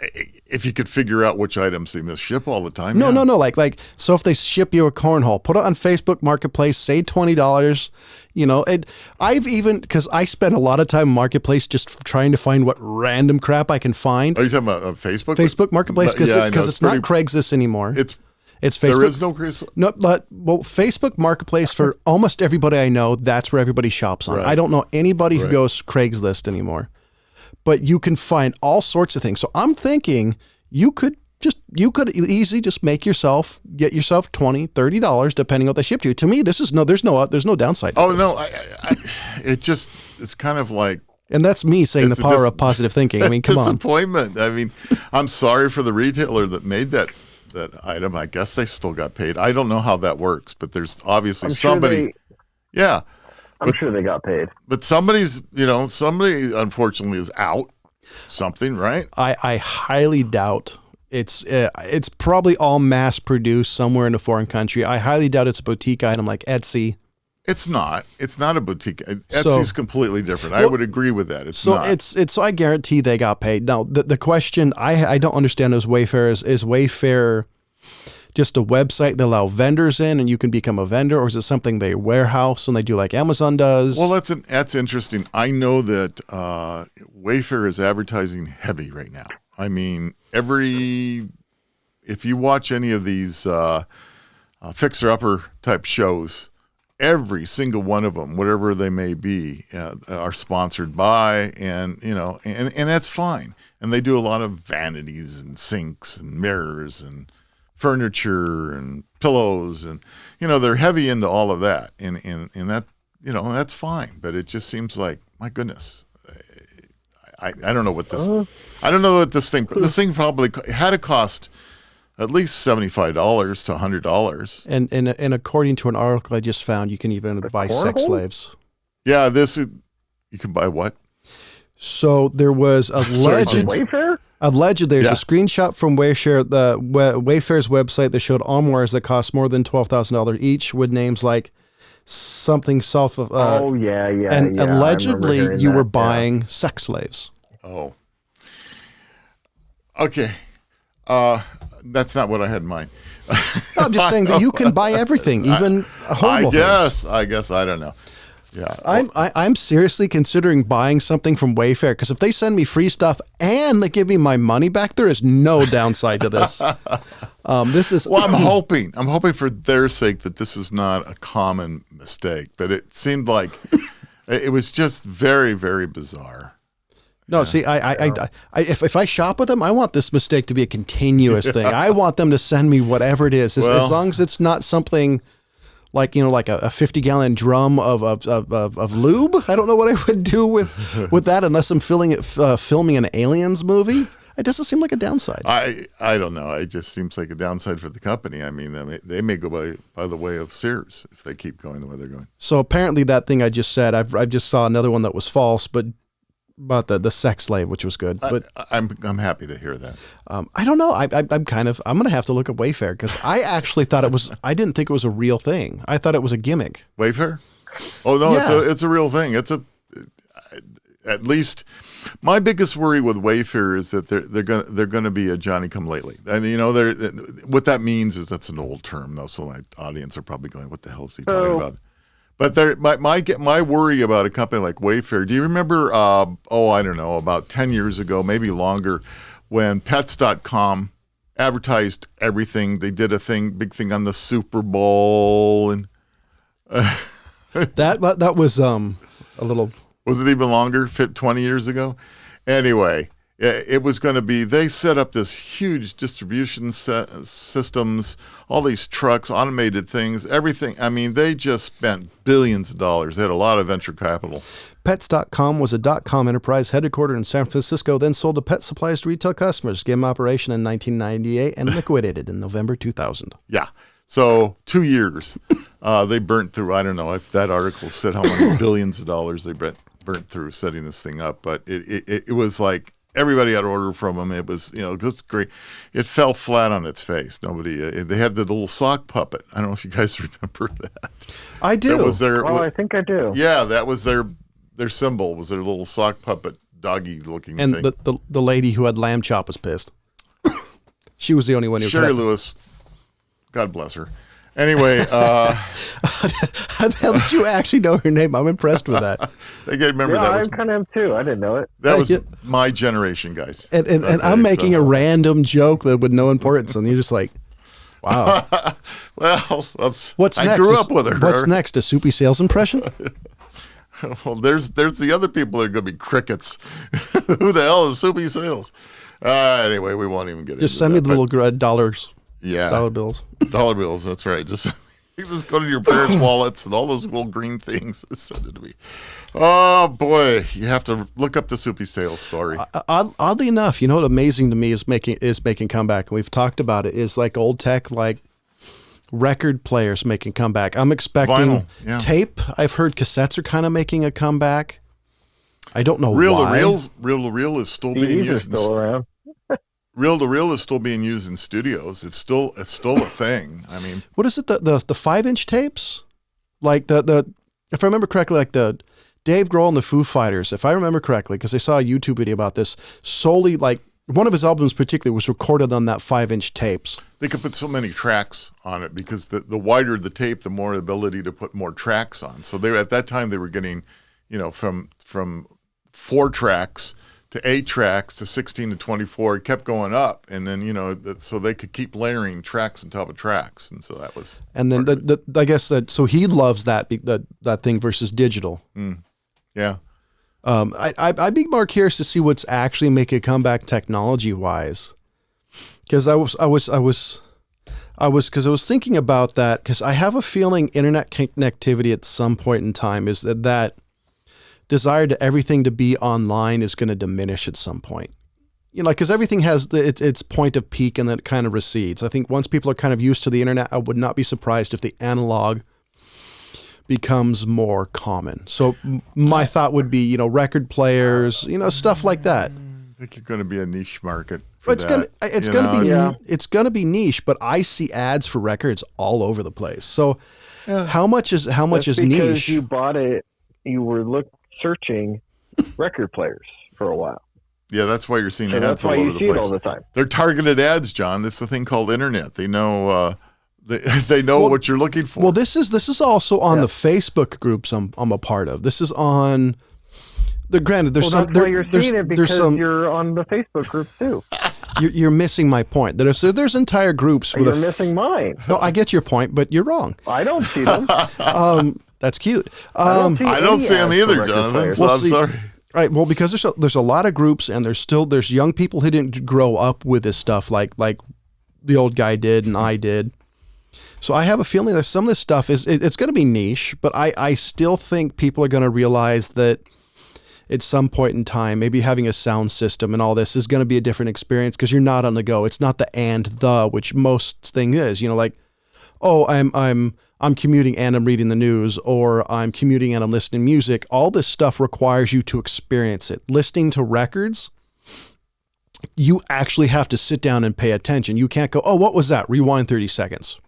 if you could figure out which items they misship all the time. No. Like, so if they ship you a cornhole, put it on Facebook Marketplace, say $20. And I've even, because I spend a lot of time in Marketplace just trying to find what random crap I can find. Are you talking about Facebook? Facebook Marketplace, because it's not Craigslist anymore. It's Facebook. There is no Craigslist. No, but Facebook Marketplace for almost everybody I know, that's where everybody shops on. Right. I don't know anybody who goes Craigslist anymore. But you can find all sorts of things. So I'm thinking you could easily just get yourself $20, $30, depending on what they ship you. To me, there's no downside. Oh, no. It's kind of like. And that's me saying the power of positive thinking. I mean, come on. Disappointment. I mean, I'm sorry for the retailer that made that item. I guess they still got paid. I don't know how that works, but there's obviously somebody. I'm sure they got paid. But somebody unfortunately is out something, right? I highly doubt it's probably all mass produced somewhere in a foreign country. I highly doubt it's a boutique item like Etsy. It's not a boutique. Etsy's completely different. I would agree with that. It's not. So I guarantee they got paid. Now the question I don't understand is Wayfair is Wayfair just a website that allow vendors in and you can become a vendor, or is it something they warehouse and they do like Amazon does? Well, that's interesting. I know that Wayfair is advertising heavy right now. I mean, if you watch any of these fixer-upper type shows, every single one of them, whatever they may be, are sponsored by, and that's fine. And they do a lot of vanities and sinks and mirrors and furniture and pillows, and they're heavy into all of that, and that's fine. But it just seems like, my goodness, I don't know what this. I don't know what this thing. This thing probably had to cost at least $75 to $100. And according to an article I just found, you can even buy sex slaves. Yeah, you can buy what? So there was a legend. Wayfair? Alleged, there's a screenshot from Wayfair's website that showed armoires that cost more than $12,000 each, with names like something self. And allegedly, you were buying sex slaves. Oh. Okay. That's not what I had in mind. I'm just saying that you can buy everything, even horrible things. I guess I don't know. Yeah, I'm seriously considering buying something from Wayfair, because if they send me free stuff and they give me my money back, there is no downside to this. This is well. I'm hoping for their sake that this is not a common mistake, but it seemed like it was just very, very bizarre. No, see, if I shop with them, I want this mistake to be a continuous thing. I want them to send me whatever it is, as long as it's not something like like a 50-gallon drum of lube. I don't know what I would do with that unless I'm filming an Aliens movie. It doesn't seem like a downside. I don't know. It just seems like a downside for the company. I mean, they may go by the way of Sears if they keep going the way they're going. So apparently that thing I just said, I just saw another one that was false, but about the sex slave, which was good. But I'm happy to hear that. I don't know. I'm going to have to look at Wayfair, because I actually thought I didn't think it was a real thing. I thought it was a gimmick. Wayfair? Oh no, yeah. It's a real thing. At least my biggest worry with Wayfair is that they're going to be a Johnny come lately. And what that means is, that's an old term though, so my audience are probably going, what the hell is he talking about? But my worry about a company like Wayfair, do you remember, I don't know, about 10 years ago, maybe longer, when Pets.com advertised everything? They did big thing on the Super Bowl. And that was a little... Was it even longer, 20 years ago? Anyway, it was going to be, they set up this huge distribution systems, all these trucks, automated things, everything. I mean, they just spent billions of dollars. They had a lot of venture capital. Pets.com was a .com enterprise headquartered in San Francisco, then sold to pet supplies to retail customers, began operation in 1998, and liquidated in November 2000. Yeah. So 2 years. They burnt through, I don't know if that article said how many billions of dollars they burnt through setting this thing up, but it was like, everybody had order from them. It was, it's great. It fell flat on its face. Nobody. They had the little sock puppet. I don't know if you guys remember that. I do. That was their. I think I do. Yeah, that was their symbol. Was their little sock puppet, doggy looking and thing. And the lady who had lamb chop was pissed. She was the only one who. Sherry Lewis, God bless her. Anyway, how the hell did you actually know her name? I'm impressed with that. I remember that. I kind of am too. I didn't know it. That was my generation, guys. And I'm making a random joke that with no importance, and you're just like, wow. Well, what's I next? grew up with her. What's next? A soupy sales impression? Well, there's the other people that are going to be crickets. Who the hell is Soupy Sales? Anyway, we won't even get into that. Just send me the little dollars. Yeah. Dollar bills. Dollar bills, that's right. Just go to your parents' wallets and all those little green things. Send it to me. Oh, boy. You have to look up the Soupy Sales story. Oddly enough, what amazing to me is making comeback, and we've talked about it, is like old tech, like record players making comeback. I'm expecting vinyl, yeah. Tape. I've heard cassettes are kind of making a comeback. I don't know why. Reel-to-reel is still being used. Still around. Reel-to-reel is still being used in studios. It's still a thing. I mean, what is it? The 5-inch tapes, like the if I remember correctly, like the Dave Grohl and the Foo Fighters. If I remember correctly, because I saw a YouTube video about this, solely like one of his albums particularly was recorded on that 5-inch tapes. They could put so many tracks on it because the wider the tape, the more ability to put more tracks on. So at that time they were getting, from 4 tracks to 8 tracks to 16 to 24. It kept going up, and then so they could keep layering tracks on top of tracks, and so that was. And then I guess that so he loves that thing versus digital. Yeah. I'd be more curious to see what's actually making a comeback technology wise, because I was I was thinking about that because I have a feeling internet connectivity at some point in time is that desire to everything to be online is going to diminish at some point. Because everything has its point of peak and then it kind of recedes. I think once people are kind of used to the internet, I would not be surprised if the analog becomes more common. So my thought would be, record players, stuff like that. I think you're going to be a niche market. It's gonna be niche, but I see ads for records all over the place. So how much is because niche? Because you bought it, you were searching record players for a while. Yeah, that's why you're seeing so ads that's all why over you the see place. It all the time. They're targeted ads, John. This is the thing called internet. They know they know what you're looking for. Well, this is also on the Facebook groups I'm a part of. This is on. Granted, there's some. That's why you're seeing it because you're on the Facebook group too. You're missing my point. There's entire groups. You're missing mine. No, I get your point, but you're wrong. I don't see them. That's cute. I don't see them either, Jonathan. So I'm sorry. Right. Well, because there's a lot of groups, and there's young people who didn't grow up with this stuff like the old guy did and I did. So I have a feeling that some of this stuff it's going to be niche, but I still think people are going to realize that at some point in time, maybe having a sound system and all this is going to be a different experience because you're not on the go. It's not the which most thing is. Oh, I'm commuting and I'm reading the news, or I'm commuting and I'm listening to music. All this stuff requires you to experience it. Listening to records, you actually have to sit down and pay attention. You can't go, oh, what was that? Rewind 30 seconds.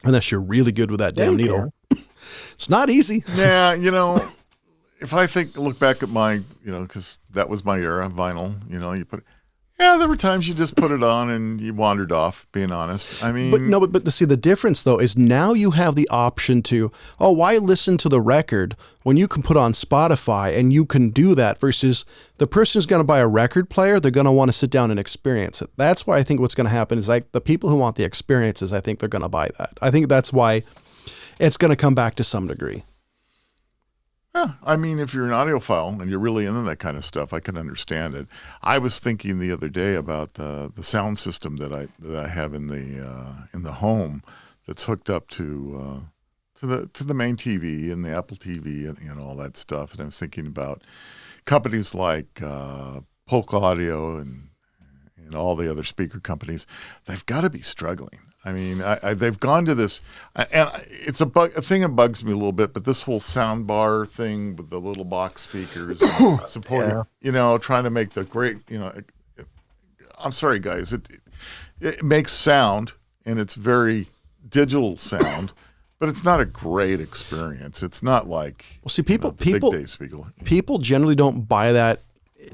Unless you're really good with that damn needle. It's not easy. Yeah, if I look back at my, because that was my era, vinyl, you put it. Yeah, there were times you just put it on and you wandered off, being honest. I mean... But to see the difference, though, is now you have the option to, why listen to the record when you can put on Spotify and you can do that versus the person who's going to buy a record player, they're going to want to sit down and experience it. That's why I think what's going to happen is the people who want the experiences, I think they're going to buy that. I think that's why it's going to come back to some degree. Yeah, I mean, if you're an audiophile and you're really into that kind of stuff, I can understand it. I was thinking the other day about the sound system that I have in the home that's hooked up to the main TV and the Apple TV and all that stuff. And I was thinking about companies like Polk Audio and all the other speaker companies. They've got to be struggling. I mean, they've gone to this, and it's a thing that bugs me a little bit. But this whole sound bar thing with the little box speakers, supporting, trying to make the great, I'm sorry, guys, it makes sound, and it's very digital sound, but it's not a great experience. It's not like people generally don't buy that.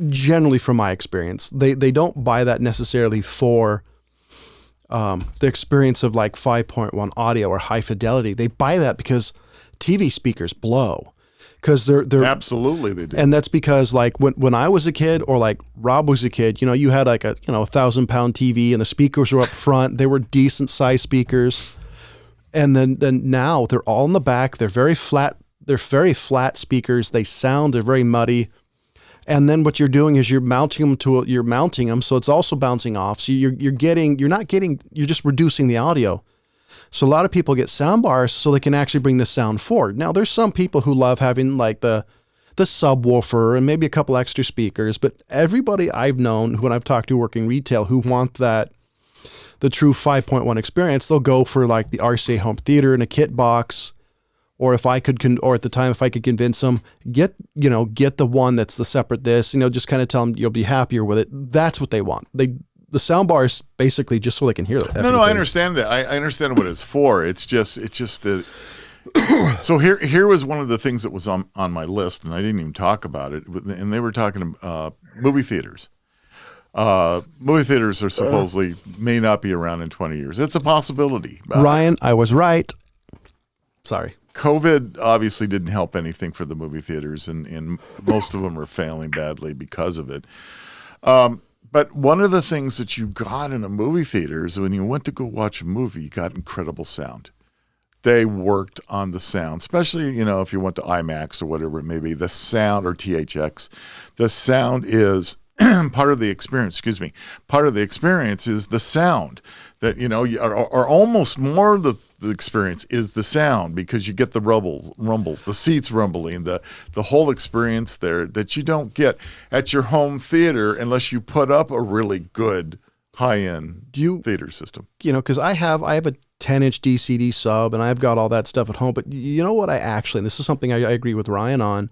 Generally, from my experience, they don't buy that necessarily for. The experience of 5.1 audio or high fidelity. They buy that because TV speakers blow. Because they're absolutely they do. And that's because when I was a kid or Rob was a kid, you had a 1,000-pound TV and the speakers were up front. They were decent sized speakers. And then now they're all in the back. They're very flat. They're very flat speakers. They're very muddy. And then what you're doing is you're mounting them so it's also bouncing off. So you're just reducing the audio. So a lot of people get sound bars so they can actually bring the sound forward. Now there's some people who love having the subwoofer and maybe a couple extra speakers, but everybody I've known when I've talked to working retail who want the true 5.1 experience, they'll go for the RCA home theater and a kit box. Or if I could, at the time, if I could convince them, get the one that's the separate this, just kind of tell them you'll be happier with it. That's what they want. The sound bar is basically just so they can hear it. No, I understand that. I understand what it's for. It's just that. So here was one of the things that was on my list, and I didn't even talk about it. And they were talking movie theaters. Movie theaters are supposedly may not be around in 20 years. It's a possibility. Ryan, I was right. Sorry. COVID obviously didn't help anything for the movie theaters, and most of them are failing badly because of it. But one of the things that you got in a movie theater is when you went to go watch a movie, you got incredible sound. They worked on the sound, especially, if you went to IMAX or whatever it may be, the sound, or THX, the sound is part of the experience, part of the experience is the sound that, or almost more of the experience is the sound, because you get the rumbles, the seats rumbling, the whole experience there that you don't get at your home theater unless you put up a really good high-end theater system. Because I have a 10-inch DCD sub and I've got all that stuff at home, but you know what and this is something I agree with Ryan on,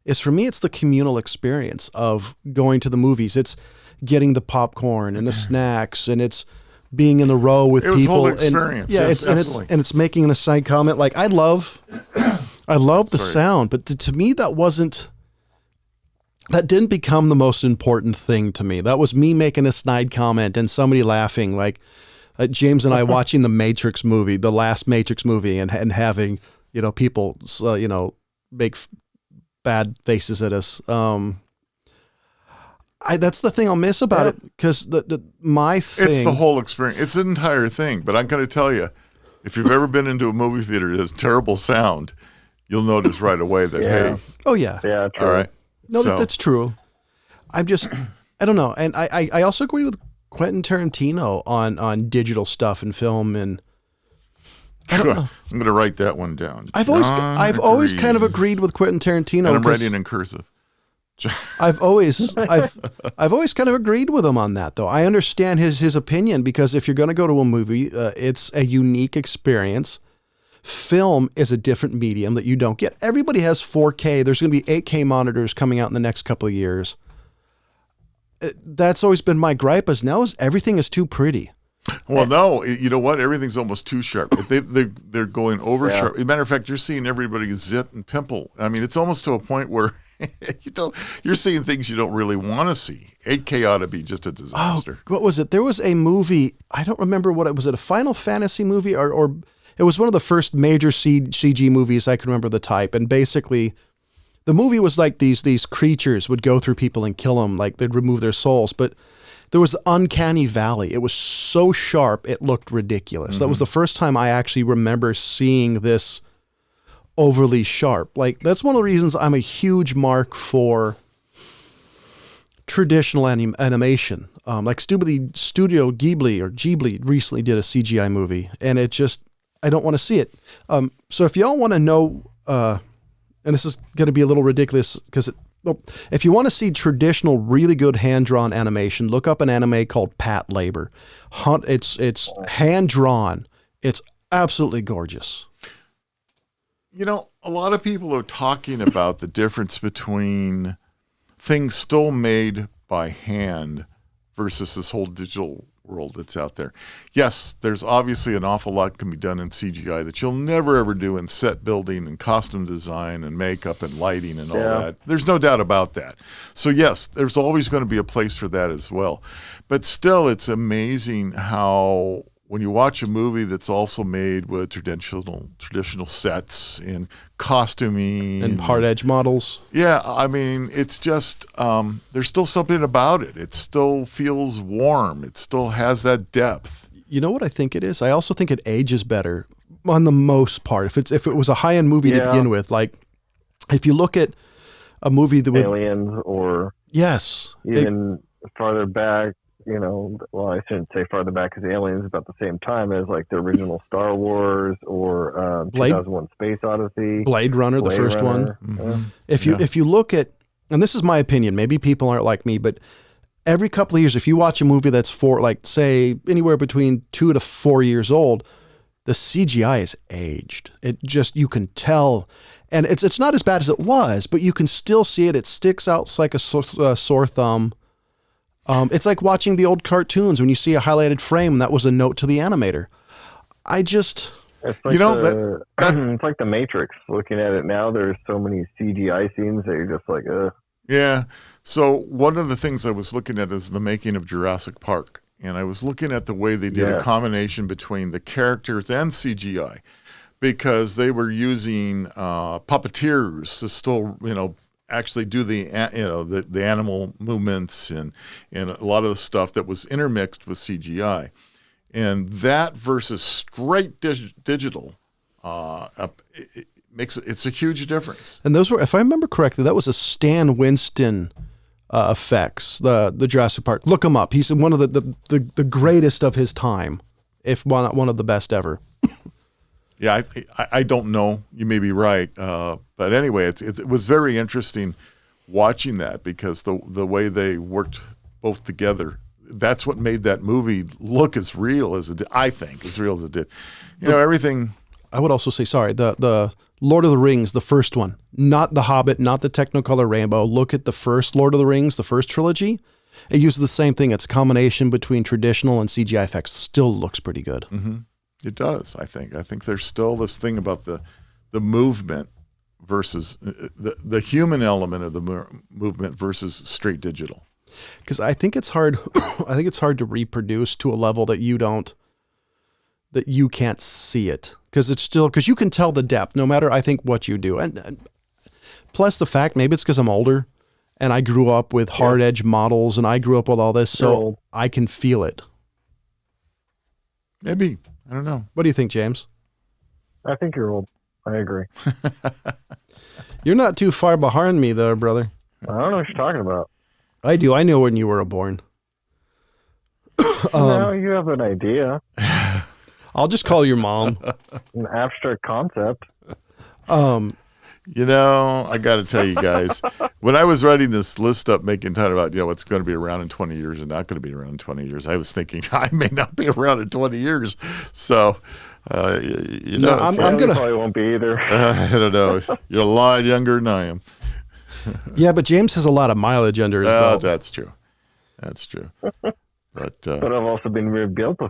is for me, it's the communal experience of going to the movies. It's getting the popcorn and the snacks, and it's being in the row with people. Whole experience. And it's making an aside comment. Like I love the sound, but to me, that didn't become the most important thing to me. That was me making a snide comment and somebody laughing, like James and I watching the last Matrix movie, and having, people, make bad faces at us. That's the thing I'll miss about it, because my thing. It's the whole experience. It's the entire thing. But I'm going to tell you, if you've ever been into a movie theater that has terrible sound, you'll notice right away that, hey. Oh, yeah. Yeah, true. All right. No, that's true. I don't know. And I also agree with Quentin Tarantino on digital stuff and film, and I don't know. I'm going to write that one down. I've always kind of agreed with Quentin Tarantino. And I'm writing in cursive. I've always kind of agreed with him on that, though. I understand his opinion, because if you're going to go to a movie, it's a unique experience. Film is a different medium that you don't get. Everybody has 4K. There's going to be 8K monitors coming out in the next couple of years. That's always been my gripe, everything is too pretty. Well, no, you know what? Everything's almost too sharp. They're going over sharp. As a matter of fact, you're seeing everybody zit and pimple. I mean, it's almost to a point where you're seeing things you don't really want to see. 8K ought to be just a disaster. Oh, what was it? There was a movie. I don't remember what it was. A Final Fantasy movie, or it was one of the first major CG movies I can remember the type. And basically, the movie was like these creatures would go through people and kill them, like they'd remove their souls, but there was the Uncanny Valley. It was so sharp, it looked ridiculous. Mm-hmm. That was the first time I actually remember seeing this overly sharp. Like, that's one of the reasons I'm a huge mark for traditional animation. Like Studio Ghibli recently did a CGI movie, and I don't want to see it. So if y'all want to know, and this is going to be a little ridiculous, because if you want to see traditional, really good hand-drawn animation, look up an anime called Pat Labor. It's hand-drawn. It's absolutely gorgeous. A lot of people are talking about the difference between things still made by hand versus this whole digital world that's out there. Yes, there's obviously an awful lot can be done in CGI that you'll never ever do in set building and costume design and makeup and lighting and all that. There's no doubt about that. So yes, there's always going to be a place for that as well. But still, it's amazing how when you watch a movie that's also made with traditional sets and costuming and hard edge models. Yeah, I mean, it's just there's still something about it. It still feels warm. It still has that depth. You know what I think it is? I also think it ages better on the most part. If it was a high-end movie to begin with, like if you look at a movie that would Aliens, or even farther back. Well, I shouldn't say farther back, because Aliens is about the same time as like the original Star Wars or 2001: Space Odyssey, Blade Runner, the first one. Mm-hmm. If you look at, and this is my opinion, maybe people aren't like me, but every couple of years, if you watch a movie that's say anywhere between 2 to 4 years old, the CGI is aged. You can tell, and it's not as bad as it was, but you can still see it. It sticks out like a sore thumb. It's like watching the old cartoons when you see a highlighted frame, that was a note to the animator. It's like it's like the Matrix. Looking at it now, there's so many CGI scenes that you're just like, ugh. Yeah. So one of the things I was looking at is the making of Jurassic Park. And I was looking at the way they did a combination between the characters and CGI, because they were using puppeteers to still, actually do the animal movements and a lot of the stuff that was intermixed with CGI, and that versus straight digital, it's a huge difference. And those were, if I remember correctly, that was a Stan Winston effects. The Jurassic Park. Look him up. He's one of the greatest of his time, if one of the best ever. Yeah, I don't know. You may be right, but anyway, it was very interesting watching that because the way they worked both together. That's what made that movie look as real as it did. I think as real as it did. Everything. I would also say, sorry, the Lord of the Rings, the first one, not the Hobbit, not the Technicolor Rainbow. Look at the first Lord of the Rings, the first trilogy. It uses the same thing. It's a combination between traditional and CGI effects. Still looks pretty good. Mm-hmm. It does. I think there's still this thing about the movement versus the human element of the movement versus straight digital. Because I think it's hard. I think it's hard to reproduce to a level that you can't see it. Because you can tell the depth no matter, I think, what you do. And plus the fact, maybe it's because I'm older and I grew up with hard edge models and I grew up with all this, so I can feel it. Maybe. I don't know. What do you think, James? I think you're old. I agree. You're not too far behind me there, brother. I don't know what you're talking about. I do. I know when you were born. No, you have an idea. I'll just call your mom. An abstract concept. I got to tell you guys, when I was writing this list up, making time about, what's going to be around in 20 years and not going to be around in 20 years, I was thinking I may not be around in 20 years. So, I'm gonna probably won't be either. I don't know. You're a lot younger than I am. Yeah, but James has a lot of mileage under his belt. That's true. That's true. But I've also been rebuilt a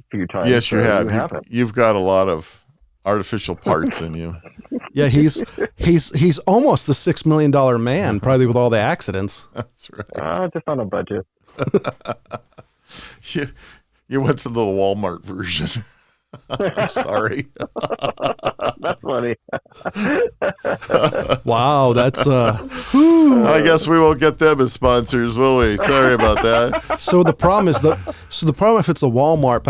few times. Yes, you have. You've got a lot of artificial parts in you. Yeah, he's almost the $6 million man, probably with all the accidents. That's right. Just on a budget. You went to the Walmart version. I'm sorry. That's funny. Wow, that's I guess we won't get them as sponsors, will we? Sorry about that. So the problem if it's the Walmart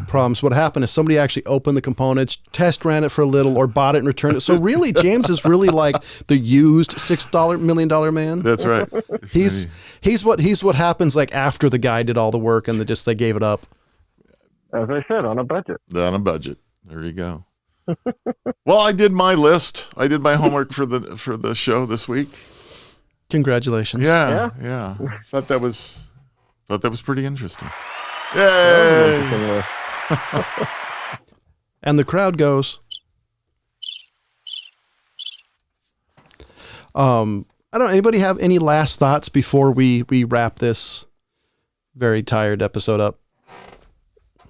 problems, what happened is somebody actually opened the components, test ran it for a little, or bought it and returned it. So really, James is really like the used $6 million man. That's right. He's what happens like after the guy did all the work and they gave it up. As I said, on a budget. On a budget. There you go. Well, I did my list. I did my homework for the show this week. Congratulations. Yeah. Thought that was pretty interesting. Yay! And the crowd goes. Anybody have any last thoughts before we wrap this very tired episode up?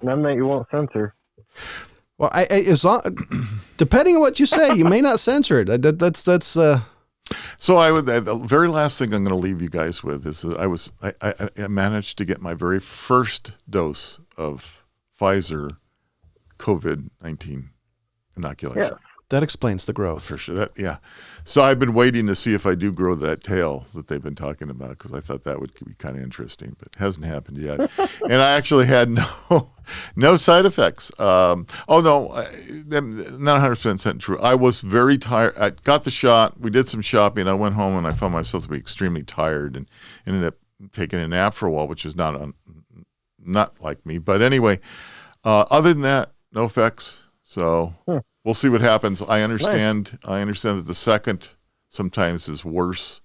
None that you won't censor. Well, depending on what you say, you may not censor it. That's. So the very last thing I'm going to leave you guys with is I managed to get my very first dose of Pfizer COVID-19 inoculation. Yeah. That explains the growth. For sure. So I've been waiting to see if I do grow that tail that they've been talking about, because I thought that would be kind of interesting, but it hasn't happened yet. And I actually had no side effects. No, not 100% true. I was very tired. I got the shot. We did some shopping. I went home and I found myself to be extremely tired and ended up taking a nap for a while, which is not like me. But anyway, other than that, no effects. So we'll see what happens. I understand. Nice. I understand that the second sometimes is worse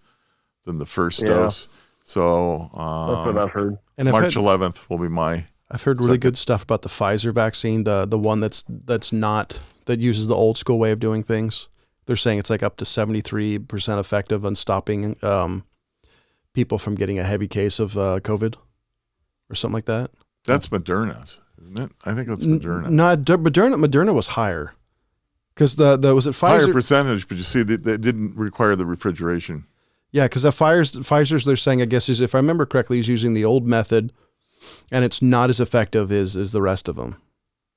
than the first dose. So that's what I've heard. And March 11th will be my. I've heard really good stuff about the Pfizer vaccine, the one that uses the old school way of doing things. They're saying it's like up to 73% effective on stopping people from getting a heavy case of COVID or something like that. That's Moderna's, isn't it? I think that's Moderna. No, Moderna was higher. Because was it Pfizer? Higher percentage, but you see, they didn't require the refrigeration. Yeah, because Pfizer's, they're saying, I guess, if I remember correctly, is using the old method, and it's not as effective as the rest of them.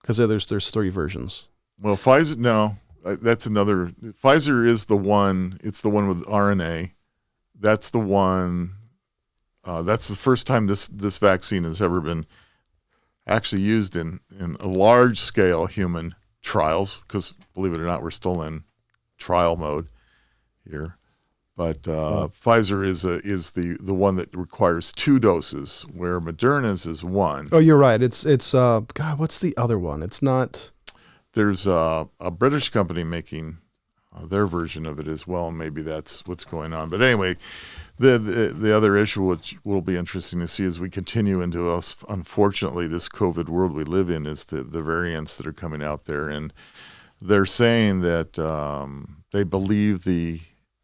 Because there's 3 versions. Well, Pfizer, no, that's another. Pfizer is the one. It's the one with RNA. That's the one. That's the first time this vaccine has ever been actually used in a large scale human trials, because believe it or not, we're still in trial mode here. But Pfizer is the one that requires 2 doses, where Moderna's is 1. Oh, you're right. It's God, what's the other one? It's not. There's a British company making their version of it as well. Maybe that's what's going on. But anyway, the other issue, which will be interesting to see as we continue into unfortunately, this COVID world we live in, is the variants that are coming out there. And they're saying that they believe the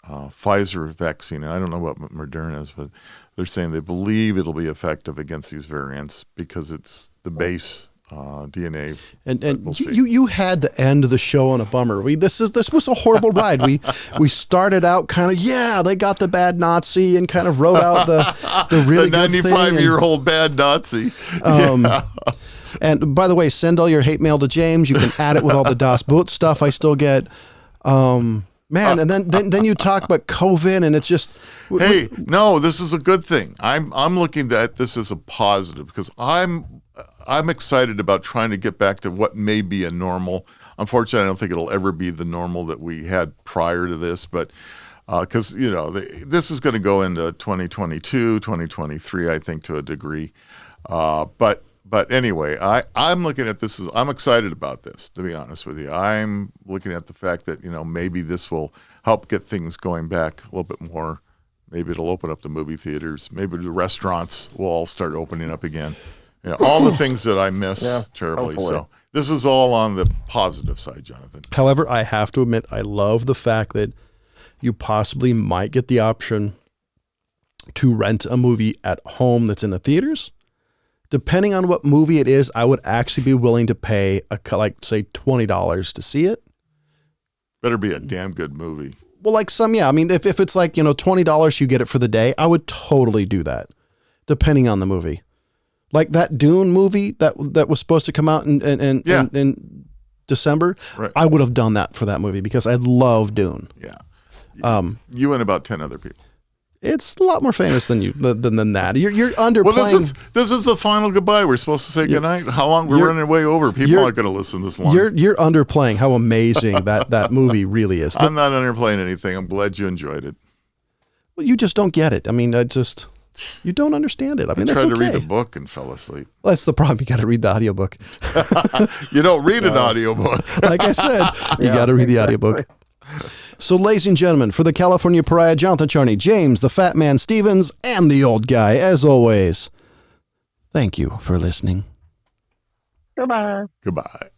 Pfizer vaccine, and I don't know what Moderna is, but they're saying they believe it'll be effective against these variants because it's the base DNA. And you had to end the show on a bummer. This was a horrible ride. We started out kind of, they got the bad Nazi and kind of wrote out the really the good thing. 95-year-old bad Nazi. And by the way, send all your hate mail to James. You can add it with all the Das Boot stuff I still get. Man, and then you talk about COVID, and it's just. Hey, no, this is a good thing. I'm looking at this as a positive because I'm excited about trying to get back to what may be a normal. Unfortunately, I don't think it'll ever be the normal that we had prior to this, but because this is going to go into 2022, 2023, I think, to a degree. But anyway, I'm looking at this as, I'm excited about this, to be honest with you. I'm looking at the fact that, maybe this will help get things going back a little bit more. Maybe it'll open up the movie theaters. Maybe the restaurants will all start opening up again. All the things that I miss terribly. Hopefully. So this is all on the positive side, Jonathan. However, I have to admit, I love the fact that you possibly might get the option to rent a movie at home that's in the theaters. Depending on what movie it is, I would actually be willing to pay say $20 to see it. Better be a damn good movie. Well, I mean, if it's like, $20, you get it for the day, I would totally do that, depending on the movie. Like that Dune movie that was supposed to come out in December, right. I would have done that for that movie because I love Dune. Yeah. You and about 10 other people. It's a lot more famous than that. You're underplaying. Well, this is the final goodbye. We're supposed to say goodnight. How long? We're running way over. People aren't going to listen this long. You're underplaying how amazing that movie really is. I'm not underplaying anything. I'm glad you enjoyed it. Well, you just don't get it. I mean, you don't understand it. I mean, that's okay. I tried to read the book and fell asleep. Well, that's the problem. You got to read the audiobook. You don't read an audiobook. Like I said, you got to read the audiobook. So, ladies and gentlemen, for the California Pariah, Jonathan Charney, James, the Fat Man Stevens, and the Old Guy, as always, thank you for listening. Goodbye. Goodbye.